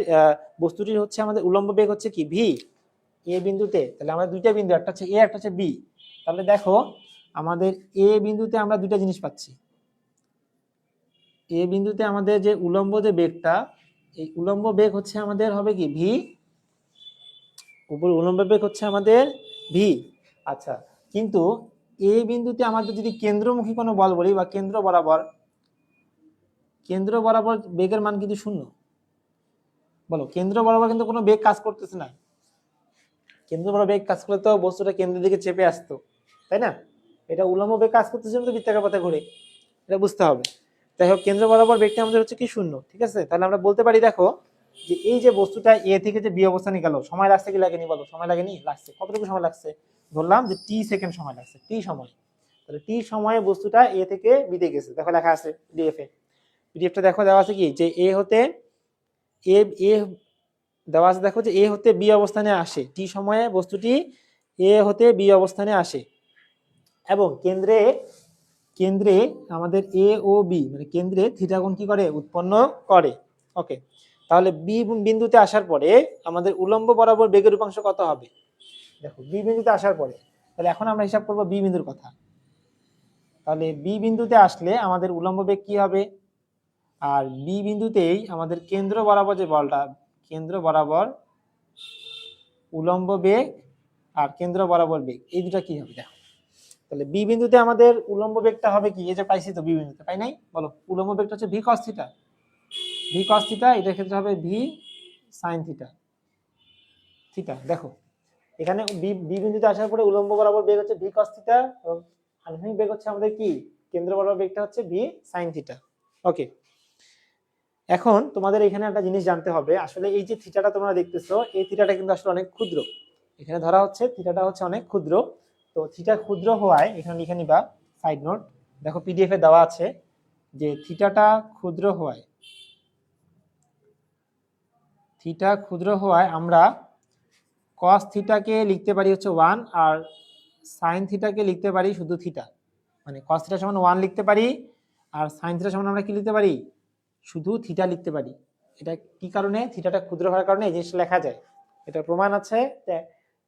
Speaker 1: বস্তুটির হচ্ছে আমাদের উলম্ব বেগ হচ্ছে কি, ভি। এ বিন্দুতে তাহলে আমাদের দুইটা বিন্দু, একটা হচ্ছে এ, একটা হচ্ছে বি। তাহলে দেখো আমাদের এ বিন্দুতে আমরা দুইটা জিনিস পাচ্ছি। এ বিন্দুতে আমাদের যে উলম্ব যে বেগটা, এই উলম্ব বেগ হচ্ছে আমাদের হবে কি, ভি। উপরে উলম্ব বেগ হচ্ছে আমাদের ভি। আচ্ছা, কিন্তু এ বিন্দুতে আমাদের যদি কেন্দ্রমুখী কোনো বল বলি, বা কেন্দ্র বরাবর বেগের মান কিন্তু শূন্য। বলো, কেন্দ্র বরাবর কিন্তু কোনো বেগ কাজ করতেছে না। কেন্দ্র বরাবর বেগ কাজ করলে তো বস্তুটা কেন্দ্রের দিকে চেপে আসতো, তাই না। এটা উলম্ব বেগ কাজ করতেছে তো বৃত্তাকার পথে ঘুরে, এটা বুঝতে হবে। যাই হোক, কেন্দ্র বরাবর বেগটা আমাদের হচ্ছে কি, শূন্য, ঠিক আছে। তাহলে আমরা বলতে পারি, দেখো যে এই যে বস্তুটা এ থেকে যে বি অবস্থানে গেল, সময় লাগছে কি লাগেনি, বলো সময় লাগেনি, লাগছে। কতটুকু সময় লাগছে, ধরলাম যে টি সেকেন্ড সময় লাগছে, টি সময়। তাহলে টি সময়ে বস্তুটা এ থেকে বি তে গেছে, দেখো লেখা আছে পিডিএফটা দেখো, দেওয়া আছে কি, যে এ হতে এ এ দেওয়া আছে, দেখো যে এ হতে বি অবস্থানে আসে, টি সময়ে বস্তুটি এ হতে বি অবস্থানে আসে, এবং কেন্দ্রে আমাদের এ ও বি মানে কেন্দ্রে থিটা কোণ কি করে, উৎপন্ন করে। ওকে, তাহলে বি বিন্দুতে আসার পরে আমাদের উলম্ব বরাবর বেগের উপাংশ কত হবে, দেখো বি বিন্দুতে আসার পরে তাহলে এখন আমরা হিসাব করব বি বিন্দুর কথা। তাহলে বি বিন্দুতে আসলে আমাদের উলম্ব বেগ কি হবে, আর বি বিন্দুতেই আমাদের কেন্দ্র বরাবর যে বলটা, কেন্দ্র বরাবর উলম্ব বেগ আর কেন্দ্র বরাবর বেগ, এই দুটা কি হবে দেখো। তাহলে বি বিন্দুতে আমাদের উলম্ব বেগটা হবে কি, এই যে পাইছি তো বি বিন্দুতে, পাই নাই, বলো উলম্ব বেগটা হচ্ছে V cos theta, V cos theta, এটার ক্ষেত্রে হবে ভি সাইন থিটা, থিটা। দেখো এখানে বি বিন্দুতে আসার পরে উলম্ব বরাবর বেগ হচ্ছে ভি কস থিটা, এবং আনুভূমিক বেগ হচ্ছে আমাদের কি, কেন্দ্র বরাবর বেগটা হচ্ছে ভি সাইন থিটা। ওকে, এখন তোমাদের এখানে একটা জিনিস জানতে হবে, আসলে এই যে থিটাটা তোমরা দেখতেছো, এই থিটাটা কিন্তু আসলে অনেক ক্ষুদ্র, এখানে ধরা হচ্ছে থিটাটা হচ্ছে অনেক ক্ষুদ্র। তো থিটা ক্ষুদ্র হওয়ায় এখানে লিখে নিবা সাইড নোট, দেখো পিডিএফ এ দেওয়া আছে যে থিটাটা ক্ষুদ্র হওয়ায়, থিটা ক্ষুদ্র হওয়ায় আমরা কস থিটাকে লিখতে পারি হচ্ছে 1, আর সাইন থিটাকে লিখতে পারি শুধু থিটা, মানে কস থিটা সমান 1 লিখতে পারি, আর সাইন থিটা সমান আমরা কি লিখতে পারি, শুধু থিটা লিখতে পারি। এটা কি কারণে, থিটাটা ক্ষুদ্র হওয়ার কারণে এই জিনিসটা লেখা যায়, এটা প্রমাণ আছে।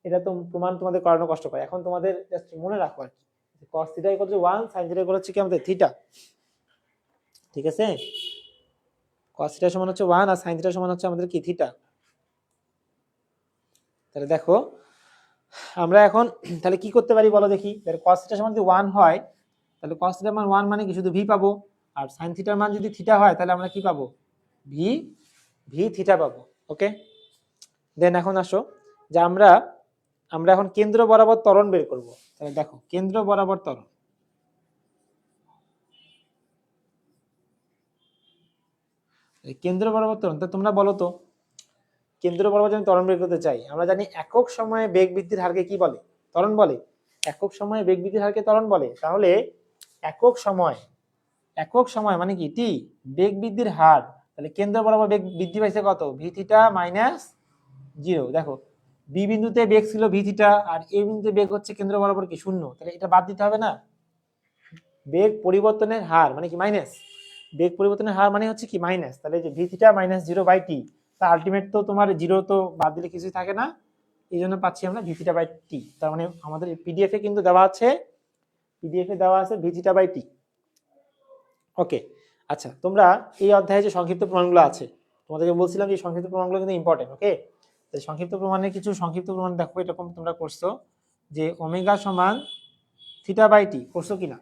Speaker 1: এটা তো প্রমাণ তোমাদের করানো কষ্ট করে, এখন তোমাদের জাস্ট মনে রাখো আর কি, cos theta equal to 1, sine theta equal হচ্ছে কি আমাদের থিটা, ঠিক আছে। কস থিটা সমান হচ্ছে 1 আর সাইন থিটা সমান হচ্ছে আমাদের কি থিটা। তাহলে দেখো আমরা এখন তাহলে কি করতে পারি বলো দেখি, তাহলে cos থিটা সমান যদি 1 হয়, তাহলে cos থিটার মান 1 মানে কি শুধু v পাবো, আর sin থিটার মান যদি থিটা হয় তাহলে আমরা কি পাবো, v v থিটা পাবো। ওকে, দেন এখন আসো যে আমরা আমরা এখন কেন্দ্র বরাবর ত্বরণ বের করব। তাহলে দেখো কেন্দ্র বরাবর ত্বরণ, কেন্দ্র বরাবর ত্বরণ, তা তোমরা বলো তো, কেন্দ্র বরাবর যদি ত্বরণ বের করতে চাই, আমরা জানি একক সময়ে বেগ বৃদ্ধির হারকে কি বলে, ত্বরণ বলে। একক সময়ে বেগ বৃদ্ধির হারকে ত্বরণ বলে। তাহলে একক সময়, একক সময় মানে কি টি, বেগ বৃদ্ধির হার, তাহলে কেন্দ্র বরাবর বেগ বৃদ্ধি পাইছে কত, ভি থিটা মাইনাস 0। দেখো বি বিন্দুতে বেগ ছিল ভি থিটা, আর এ বিন্দুতে বেগ হচ্ছে কেন্দ্র বরাবর কি 0, তাহলে এটা বাদ দিতে হবে না, বেগ পরিবর্তনের হার মানে কি মাইনাস, বেগ পরিবর্তনের হার মানে হচ্ছে কি মাইনাস, তাহলে যে ভি থিটা মাইনাস 0/t, তা আলটিমেট তো তোমার 0 তো বাদ দিলে কিছুই থাকে না, এই জন্য পাচ্ছি আমরা ভি থিটা বাই টি। তার মানে আমাদের পিডিএফ এ কিন্তু দেওয়া আছে, পিডিএফ এ দেওয়া আছে ভি থিটা বাই টি। ওকে, আচ্ছা তোমরা এই অধ্যায়ে যে সংক্ষিপ্ত প্রমাণগুলো আছে, তোমাদেরকে বলছিলাম যে সংক্ষিপ্ত প্রমাণগুলো কিন্তু ইম্পর্টেন্ট। ওকে, তো সংক্ষিপ্ত প্রমাণের কিছু সংক্ষিপ্ত প্রমাণ দেখো, এরকম তোমরা করছো যে ওমেগা সমান থিটা বাই টি, করছো কিনা,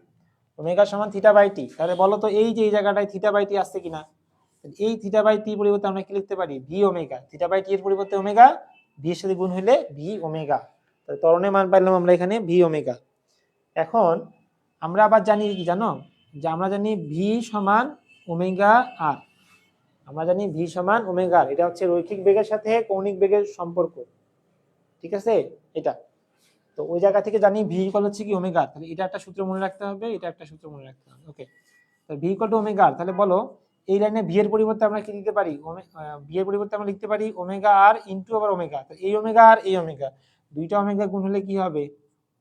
Speaker 1: ওমেগা সমান থিটা বাই টি, তাহলে বলো তো এই যে এই জায়গাটায় থিটা বাই টি আসছে কিনা, এই থিটা বাই টি পরিবর্তে আমরা কি লিখতে পারি, V omega, theta by T এর পরিবর্তে ওমেগা, ভি এর সাথে গুণ হইলে ভি ওমেগা, তাহলে ত্বরণের মান পাইলাম আমরা এখানে ভি ওমেগা। এখন আমরা আবার জানি কি জানো, যে আমরা জানি ভি সমান ওমেগা আর, আমরা জানি ভি সমান ওমেগা আর, এটা হচ্ছে রৈখিক বেগের সাথে কৌণিক বেগের সম্পর্ক, ঠিক আছে এটা। তো ওই জায়গা থেকে জানি ভি ইকুয়াল হচ্ছে কি ওমেগা, তাহলে এটা একটা সূত্র মনে রাখতে হবে, এটা একটা সূত্র মনে রাখতে হবে। ওকে, তাহলে ভি ইকুয়াল টু ওমেগা আর, তাহলে বলো এই লাইনে ভি এর পরিবর্তে আমরা কি দিতে পারি, ভি এর পরিবর্তে আমরা লিখতে পারি ওমেগা আর ইনটু আবার ওমেগা, তো এই ওমেগা আর এই ওমেগা, দুইটা ওমেগা গুণ হলে কি হবে,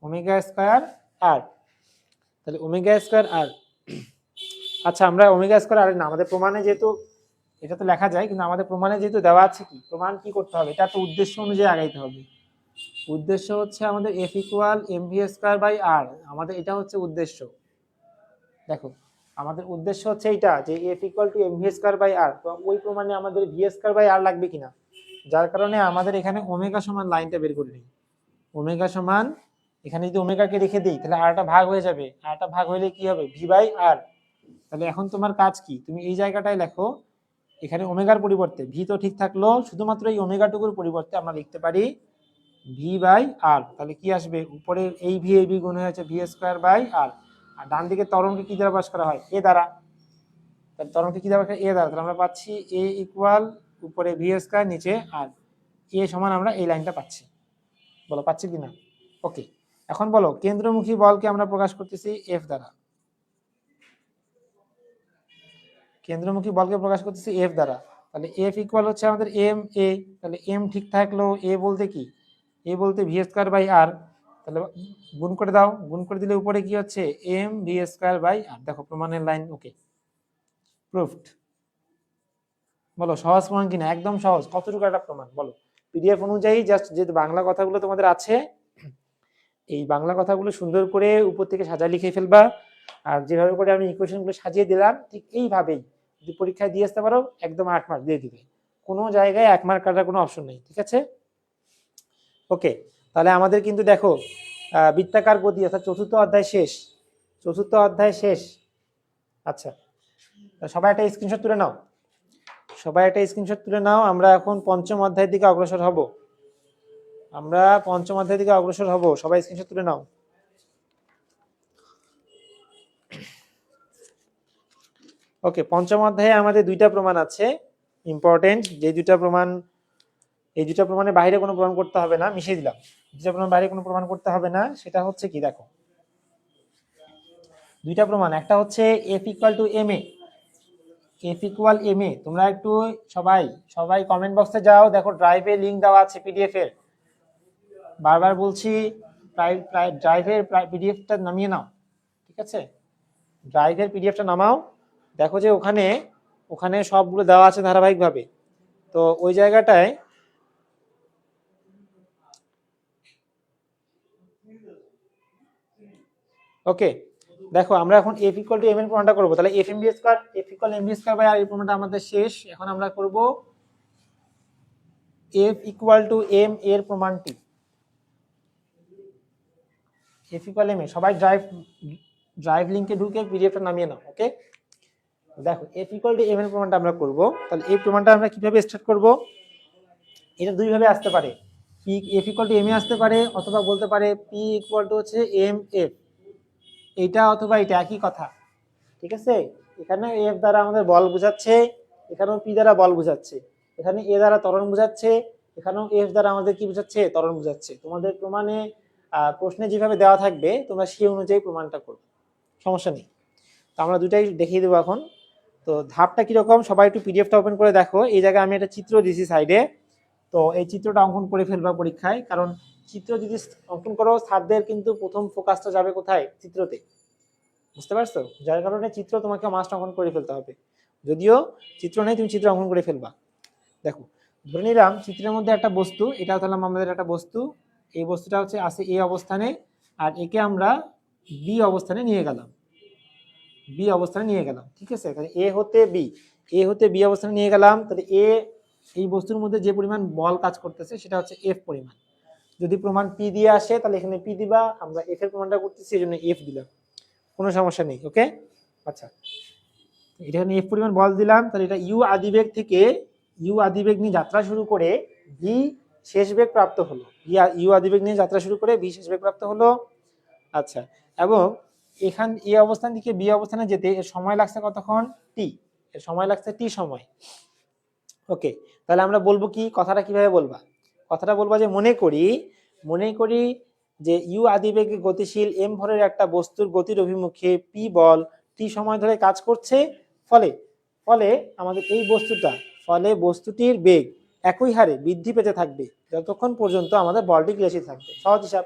Speaker 1: ওমেগা স্কয়ার আর, তাহলে ওমেগা স্কয়ার আর। আচ্ছা আমরা ওমেগা স্কয়ার আর না, আমাদের প্রমাণে যেহেতু এটা তো লেখা যায়, কিন্তু আমাদের প্রমাণে যেহেতু দেওয়া আছে, কি প্রমাণ কি করতে হবে, এটা তো উদ্দেশ্য অনুযায়ী আগাইতে হবে। উদ্দেশ্য হচ্ছে আমাদের F equal M V square by R, আমাদের এটা হচ্ছে উদ্দেশ্য। দেখো আমাদের উদ্দেশ্য হচ্ছে এইটা যে F equal to M V square by R, তো ওই প্রমাণে আমাদের ভি স্কয়ার বাই আর লাগবে কিনা, যার কারণে আমাদের এখানে ওমেগা সমান লাইনটা বের করে নিই। ওমেগা সমান, এখানে যদি ওমেগাকে রেখে দিই তাহলে আরটা ভাগ হয়ে যাবে, আরটা ভাগ হলে কি হবে, ভি বাই আর। তাহলে এখন তোমার কাজ কি, তুমি এই জায়গাটায় লেখো, এখানে ওমেগার পরিবর্তে ভি তো ঠিক থাকলো, শুধুমাত্র এই ওমেগাটুকুর পরিবর্তে আমরা লিখতে পারি ভি বাই আর, তাহলে কি আসবে, উপরে এই ভি এই ভি গুণ হয়ে যাচ্ছে ভি স্কয়ার বাই আর, আর ডান দিকে ত্বরণকে কি দ্বারা প্রকাশ করা হয়, এ দ্বারা, তাহলে ত্বরণকে কি দ্বারা, এ দ্বারা, তাহলে আমরা পাচ্ছি এ ইকুয়াল উপরে ভি স্কয়ার নিচে আর, এ সমান আমরা এই লাইনটা পাচ্ছি, বলো পাচ্ছি কিনা। ওকে, এখন বলো কেন্দ্রমুখী বলকে আমরা প্রকাশ করতেছি এফ দ্বারা, কেন্দ্রমুখী বলকে প্রকাশ করতেছি এফ দ্বারা, তাহলে এফ ইকুয়াল হচ্ছে আমাদের এম এ, তাহলে এম ঠিক থাকলো, এ বলতে কি, এ বলতে ভি স্কয়ার বাই আর, তাহলে গুণ করে দাও, গুণ করে দিলে উপরে কি হচ্ছে এম ভি স্কয়ার বাই আর। দেখো প্রমাণের লাইন, ওকে প্রুফড। বলো সহজ প্রমাণ কিনা, একদম সহজ, কতটুকু একটা প্রমাণ বলো, পিডিএফ অনুযায়ী জাস্ট যে বাংলা কথাগুলো তোমাদের আছে এই বাংলা কথাগুলো সুন্দর করে উপর থেকে সাজা লিখে ফেলবা। আর যেভাবে করে আমি ইকুয়েশনগুলো সাজিয়ে দিলাম ঠিক এইভাবেই যদি পরীক্ষায় দিয়ে আসতে পারো একদম 8 মার্ক দিয়ে দিবে, কোনো জায়গায় 1 মার্ক কাটার কোনো অপশন নেই, ঠিক আছে? ওকে, তাহলে আমাদের কিন্তু দেখো বৃত্তাকার গতি অর্থাৎ চতুর্থ অধ্যায় শেষ, চতুর্থ অধ্যায় শেষ। আচ্ছা, সবাই একটা স্ক্রিনশট তুলে নাও, সবাই একটা স্ক্রিনশট তুলে নাও। আমরা এখন পঞ্চম অধ্যায়ের দিকে অগ্রসর হব, আমরা পঞ্চম অধ্যায়ের দিকে অগ্রসর হব, সবাই স্ক্রিনশট তুলে নাও। ওকে, পঞ্চম অধ্যায়ে আমাদের দুইটা প্রমাণ আছে ইম্পর্টেন্ট, যে দুইটা প্রমাণ, এই দুইটা প্রমাণের বাইরে কোনো প্রমাণ করতে হবে না, মিশিয়ে দিলাম, দুইটা প্রমাণ বাইরে কোনো প্রমাণ করতে হবে না। সেটা হচ্ছে কি, দেখো দুইটা প্রমাণ, একটা হচ্ছে F equal to M A, F equal M A. তোমরা একটু সবাই সবাই কমেন্ট বক্সে যাও, দেখো ড্রাইভে লিঙ্ক দেওয়া আছে পিডিএফ এর, বারবার বলছি ড্রাইভের পিডিএফটা নামিয়ে নাও, ঠিক আছে? ড্রাইভের পিডিএফটা নামাও, দেখো যে ওখানে ওখানে সবগুলো দেওয়া আছে ধারাবাহিকভাবে। তো ওই জায়গাটায় ওকে, দেখো আমরা এখন এফ ইকুয়াল টু এম এর প্রমাণটা করবো। তাহলে F M B square, F equal M B square by R এই প্রমাণটা আমাদের শেষ। এখন আমরা করব এফ ইকুয়াল টু এম এর প্রমাণটি, এফ ইকুয়াল এম এ। সবাই ড্রাইভ লিংকে ঢুকে পিডিএফটা নামিয়ে নাও। ওকে, দেখো এফ ইকুয়াল টু এম এর প্রমাণটা আমরা করব। তাহলে এই প্রমাণটা আমরা কিভাবে স্টার্ট করব, এটা দুই ভাবে আসতে পারে, P F equal to M A আসতে পারে, অথবা বলতে পারে পি ইকুয়াল টু হচ্ছে এম এফ, এইটা অথবা এটা একই কথা, ঠিক আছে? এখানে এফ দ্বারা আমাদের বল বোঝাচ্ছে, এখানেও পি দ্বারা বল বোঝাচ্ছে, এখানে এ দ্বারা ত্বরণ বোঝাচ্ছে, এখানেও এফ দ্বারা আমাদের কি বোঝাচ্ছে, ত্বরণ বোঝাচ্ছে। তোমাদের প্রমাণে প্রশ্নে যেভাবে দেওয়া থাকবে তোমরা সেই অনুযায়ী প্রমাণটা করবে, সমস্যা নেই। তো আমরা দুটাই দেখিয়ে দেবো এখন। তো ধাপটা কিরকম, সবাই একটু পিডিএফটা ওপেন করে দেখো। এই জায়গায় আমি একটা চিত্র দিয়েছি সাইডে, তো এই চিত্রটা অঙ্কন করে ফেলবা পরীক্ষায়, কারণ চিত্র যদি অঙ্কন করো স্যারদের কিন্তু প্রথম ফোকাসটা যাবে কোথায়, চিত্রতে, বুঝতে পারছো? যার কারণে চিত্র তোমাকে মাস্ট অঙ্কন করে ফেলতে হবে, যদিও চিত্র নেই তুমি চিত্র অঙ্কন করে ফেলবা। দেখো ধরে নিলাম চিত্রের মধ্যে একটা বস্তু, এটা ধরলাম আমাদের একটা বস্তু, এই বস্তুটা হচ্ছে আছে এ অবস্থানে, আর একে আমরা বি অবস্থানে নিয়ে গেলাম, বি অবস্থানে নিয়ে গেলাম, ঠিক আছে? এখানে এ হতে বি, এ হতে বি অবস্থানে নিয়ে গেলাম। তাহলে এ, এই বস্তুর মধ্যে যে পরিমাণ বল কাজ করতেছে সেটা হচ্ছে এফ পরিমাণ। যদি প্রমাণ পি দিয়ে আসে তাহলে এখানে পি দিবা, আমরা এফ এর প্রমাণটা করতেছি এই জন্য এফ দিলাম, কোনো সমস্যা নেই। ওকে, আচ্ছা, এখানে এফ পরিমাণ বল দিলাম। তাহলে এটা ইউ আদিবেগ থেকে, ইউ আদিবেগ নিয়ে যাত্রা শুরু করে ভি শেষ বেগ প্রাপ্ত হলো, ইউ আদিবেগ নিয়ে যাত্রা শুরু করে ভি শেষ বেগ প্রাপ্ত হলো। আচ্ছা, এবং এখান এ অবস্থান থেকে বি অবস্থানে যেতে এর সময় লাগছে কতক্ষণ, টি, এর সময় লাগছে টি সময়। ওকে, তাহলে আমরা বলবো কি, কথাটা কিভাবে বলবা, কথাটা বলবা যে মনে করি যে ইউ আদিবেগে গতিশীল এম ভরের একটা বস্তুর গতির অভিমুখে পি বল টি সময় ধরে কাজ করছে, ফলে ফলে আমাদের এই বস্তুটা, ফলে বস্তুটির বেগ একই হারে বৃদ্ধি পেতে থাকবে যতক্ষণ পর্যন্ত আমাদের বলটি ক্রিয়াশীল থাকবে। সহজ হিসাব,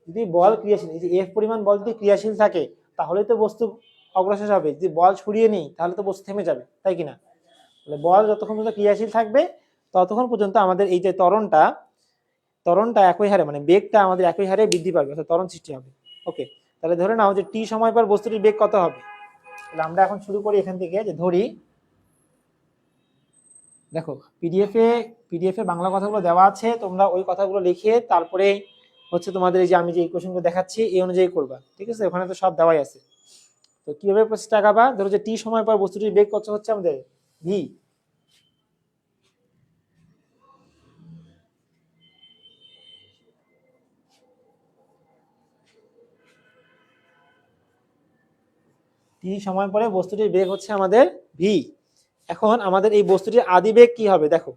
Speaker 1: যদি বল ক্রিয়াশীল, এই যে এফ পরিমাণ বল যদি ক্রিয়াশীল থাকে তাহলেই তো বস্তু অগ্রসর হবে, যদি বল ছড়িয়ে নেই তাহলে তো বস্তু থেমে যাবে, তাই কিনা? তাহলে বল যতক্ষণ পর্যন্ত ক্রিয়াশীল থাকবে ততক্ষণ পর্যন্ত আমাদের এই যে ত্বরণটা একই হারে, মানে বেগটা আমাদের একই হারে বৃদ্ধি পাবে, অর্থাৎ ত্বরণ সৃষ্টি হবে। ওকে, তাহলে ধরে নাও যে টি সময় পর বস্তুটির বেগ কত হবে। তাহলে আমরা এখন শুরু করি এখান থেকে, যে ধরি, দেখো পিডিএফে বাংলা কথাগুলো দেওয়া আছে, তোমরা ওই কথাগুলো লিখে তারপরে হচ্ছে তোমাদের এই যে আমি যে ইকুয়েশনগুলো দেখাচ্ছি এই অনুযায়ী করবা, ঠিক আছে? ওখানে তো সব দেওয়াই আছে। তো কিভাবে প্রসেসটা আগাবা, ধরো যে টি সময় পর বস্তুটির বেগ কত হচ্ছে আমাদের, ভি, টি সময় পরে বস্তুটির বেগ হচ্ছে আমাদের ভি। এখন আমাদের এই বস্তুটির আদি বেগ কি হবে, দেখো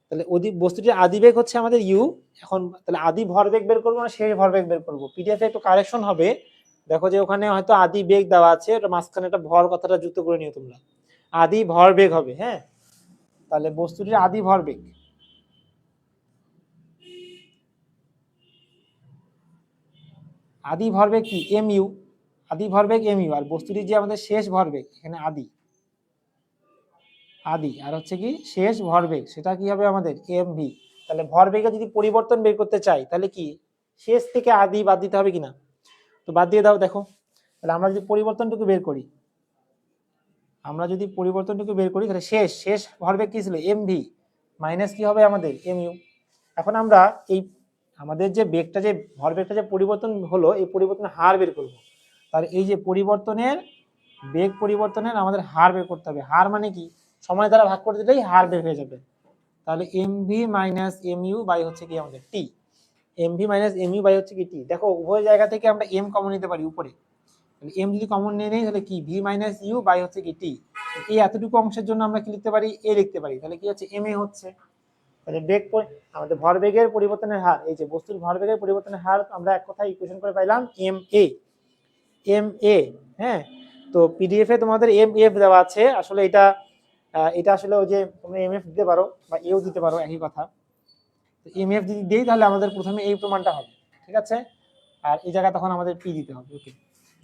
Speaker 1: তাহলে বস্তুটির আদি বেগ হচ্ছে আমাদের ইউ। এখন তাহলে আদি ভরবেগ বের করবো না শেষ ভরবেগ বের করবো, পিডিএফ এ একটু কারেকশন হবে, দেখো যে ওখানে হয়তো আদি বেগ দেওয়া আছে, ওটা মাঝখানে একটা ভর কথাটা যুক্ত করে নিও তোমরা, আদি ভরবেগ হবে। হ্যাঁ, তাহলে বস্তুটির আদি ভরবেগ, আদি ভরবেগ কি, এম ইউ, আদি ভরবেগ এম ইউ, আর বস্তুটির যে আমাদের শেষ ভরবেগ এখানে আদি, আর হচ্ছে কি শেষ ভরবেগ সেটা কি হবে আমাদের এম ভি। তাহলে ভরবেগে যদি পরিবর্তন বের করতে চাই তাহলে কি, শেষ থেকে আদি বাদ দিতে হবে কিনা, তো বাদ দিয়ে দাও। দেখো তাহলে আমরা যদি পরিবর্তনটুকু বের করি, তাহলে শেষ শেষ ভরবেগ কি ছিল, এমভি মাইনাস কি হবে আমাদের এমইউ। এখন আমরা এই আমাদের যে বেগটা, যে ভরবেগটা যে পরিবর্তন হলো, এই পরিবর্তনের হার বের করব। তাহলে এই যে পরিবর্তনের বেগ পরিবর্তনের আমাদের হার বের করতে হবে। হার মানে কি, সময় দ্বারা ভাগ করে দিলেই হার বের হয়ে যাবে। তাহলে এমভি মাইনাস এমইউ বাই হচ্ছে কি আমাদের টি, এমভি মাইনাস এমইউ বাই হচ্ছে কি টি। দেখো উভয় জায়গা থেকে আমরা এম কমন নিতে পারি উপরে, তাহলে এম যদি কমন নিয়ে নেই তাহলে কি ভি মাইনাস ইউ বাই হচ্ছে কি টি। এই এতটুকু অংশের জন্য আমরা কি লিখতে পারি, এ লিখতে পারি। তাহলে কি হচ্ছে, এম এ হচ্ছে। তাহলে বেগ আমাদের ভরবেগের পরিবর্তনের হার, এই যে বস্তুর ভরবেগের পরিবর্তনের হার আমরা এক কথায় ইকুয়েশন করে পাইলাম এম এ, এম এ। হ্যাঁ, তো পিডিএফ এ তোমাদের এম এফ দেওয়া আছে। আসলে এটা এটা আসলে ওই যে তোমরা এম এফ দিতে পারো বা এও দিতে পারো, একই কথা। তো এম এফ যদি দিই তাহলে আমাদের প্রথমে এই প্রমাণটা হবে, ঠিক আছে, আর এই জায়গায় তখন আমাদের পি দিতে হবে। ওকে,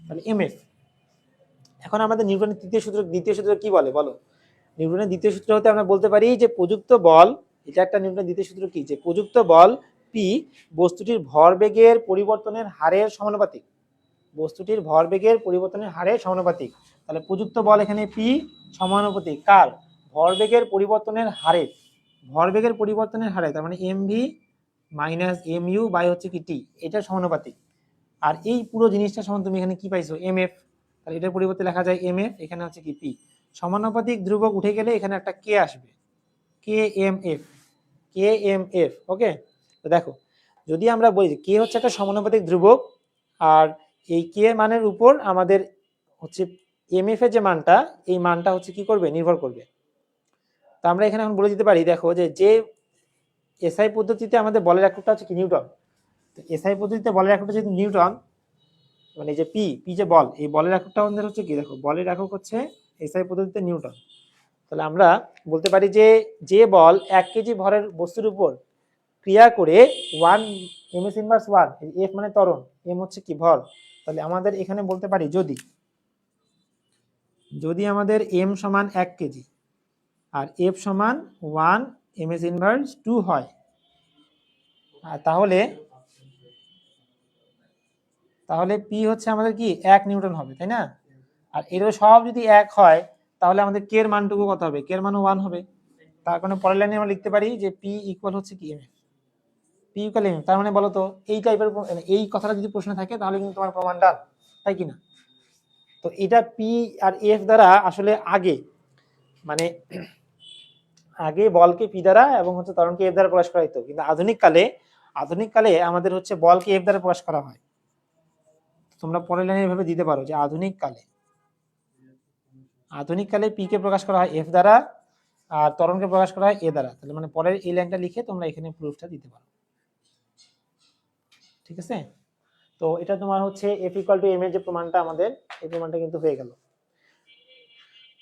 Speaker 1: তাহলে এম এফ। এখন আমাদের নিউটনের দ্বিতীয় সূত্র কি বলে বলো? নিউটনের দ্বিতীয় সূত্র হতে আমরা বলতে পারি যে প্রযুক্ত বল, এটা একটা নিউটনের দ্বিতীয় সূত্র কি, যে প্রযুক্ত বল পি বস্তুটির ভরবেগের পরিবর্তনের হারের সমানুপাতিক, বস্তুটির ভরবেগের পরিবর্তনের হারের সমানুপাতিক। তাহলে প্রযুক্ত বল এখানে পি সমানুপাতিক কার, ভরবেগের পরিবর্তনের হারে, ভরবেগের পরিবর্তনের হারে, তার মানে এমভি মাইনাস এমইউ বাই হচ্ছে কি টি, এটা সমানুপাতিক। আর এই পুরো জিনিসটা সমান তুমি এখানে কি পাইছো, এমএফ। তাহলে এটার পরিবর্তে লেখা যায় এমএফ, এখানে হচ্ছে কি পি। সমানুপাতিক ধ্রুবক উঠে গেলে এখানে একটা কে আসবে, K M F, K M F. Okay, তো দেখো যদি আমরা বলি কে হচ্ছে একটা সমানুপাতিক ধ্রুবক, আর এই কে মানের উপর আমাদের হচ্ছে এমএফ এর যে মানটা, এই মানটা হচ্ছে কি করবে, নির্ভর করবে। তো আমরা এখানে এখন বলে দিতে পারি, দেখো যে এসআই পদ্ধতিতে আমাদের বলের এককটা হচ্ছে কি নিউটন। তো এসআই পদ্ধতিতে বলের এককটা যেহেতু নিউটন, মানে যে পি পি যে বল, এই বলের এককটা আমাদের হচ্ছে কি, দেখো বলের একক হচ্ছে এসআই পদ্ধতিতে নিউটন। তাহলে আমরা বলতে পারি যে যে বল 1 কেজি ভরের বস্তুর উপর ক্রিয়া করে 1 এমএস ইনভার্স 1, এফ মানে ত্বরণ, এম হচ্ছে কি ভর। তাহলে আমাদের এখানে বলতে পারি যদি আমাদের এম সমান 1 কেজি আর এফ সমান 1 এমএস ইনভার্স 2 হয়, তাহলে পি হচ্ছে আমাদের কি 1 নিউটন হবে, তাই না? আর এর সব যদি 1 হয় তাহলে আমাদের কে এর মানটুকু কত হবে, কে এর মানও 1 হবে। তার কারণে পরের লাইনে আমরা লিখতে পারি যে পি ইকুয়াল হচ্ছে কি এম, পি ইকুয়াল এম। তার মানে বলো তো এই টাইপের এই কথাটা যদি প্রশ্ন থাকে তাহলে কিন্তু তোমার প্রমাণ ডান, তাই কিনা? তো এটা পি আর এফ দ্বারা আসলে আগে, মানে আগে বলকে পি দ্বারা এবং হচ্ছে ত্বরণকে এফ দ্বারা প্রকাশ করা হতো, কিন্তু আধুনিক কালে আমাদের হচ্ছে বলকে এফ দ্বারা প্রকাশ করা হয়। তোমরা পরের লাইনে এভাবে দিতে পারো যে আধুনিক কালে পি কে প্রকাশ করা হয় এফ দ্বারা আর ত্বরণকে প্রকাশ করা হয় এ দ্বারা। তাহলে মানে পরের এই লাইনটা লিখে তোমরা এখানে প্রুফটা দিতে পারো, ঠিক আছে? তো এটা তোমার হচ্ছে এফ ইকুয়াল টু এম এর যে প্রমাণটা আমাদের, এই প্রমাণটা কিন্তু হয়ে গেল।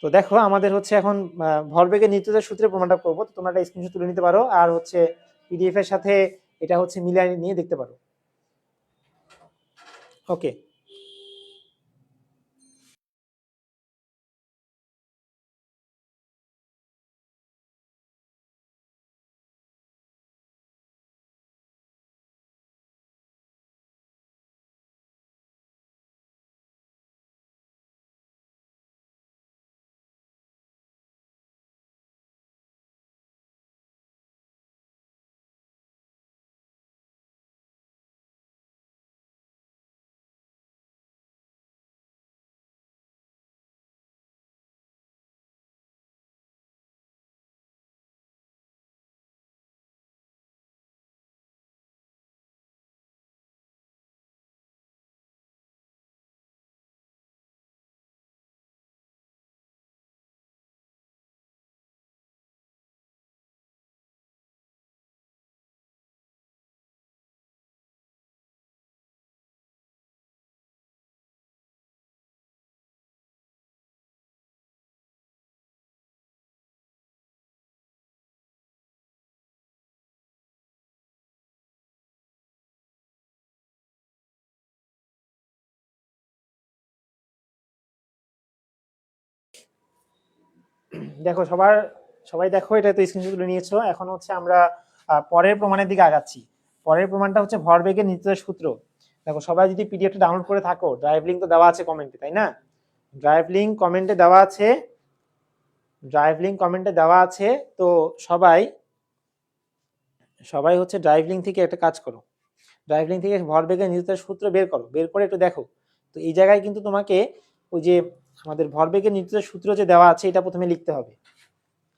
Speaker 1: তো দেখো আমাদের হচ্ছে এখন ভরবেগের নিত্যতার সূত্রে প্রমাণটা করবো। তো তোমরা একটা স্ক্রিনশট তুলে নিতে পারো আর হচ্ছে পিডিএফ এর সাথে এটা হচ্ছে মিলিয়ে নিয়ে দেখতে পারো। ওকে, দেখো সবাই দেখো এটা তো স্ক্রিনশট তুলে নিয়েছো। এখন হচ্ছে আমরা পরের প্রমাণের দিকে আগাচ্ছি। পরের প্রমাণটা হচ্ছে ভরবেগের নির্দেশের সূত্র। দেখো সবাই যদি পিডিএফটা ডাউনলোড করে থাকো, ড্রাইভ লিঙ্ক তো দেওয়া আছে কমেন্টে, তাই না? ড্রাইভ লিঙ্ক কমেন্টে দেওয়া আছে, তো সবাই হচ্ছে ড্রাইভ লিঙ্ক থেকে একটা কাজ করো, ড্রাইভ লিঙ্ক থেকে ভরবেগের নির্দেশের সূত্র বের করো, বের করে একটু দেখো। তো এই জায়গায় কিন্তু তোমাকে ওই যে আমাদের ভরবেগের নির্দেশের সূত্র যে দেওয়া আছে এটা প্রথমে লিখতে হবে।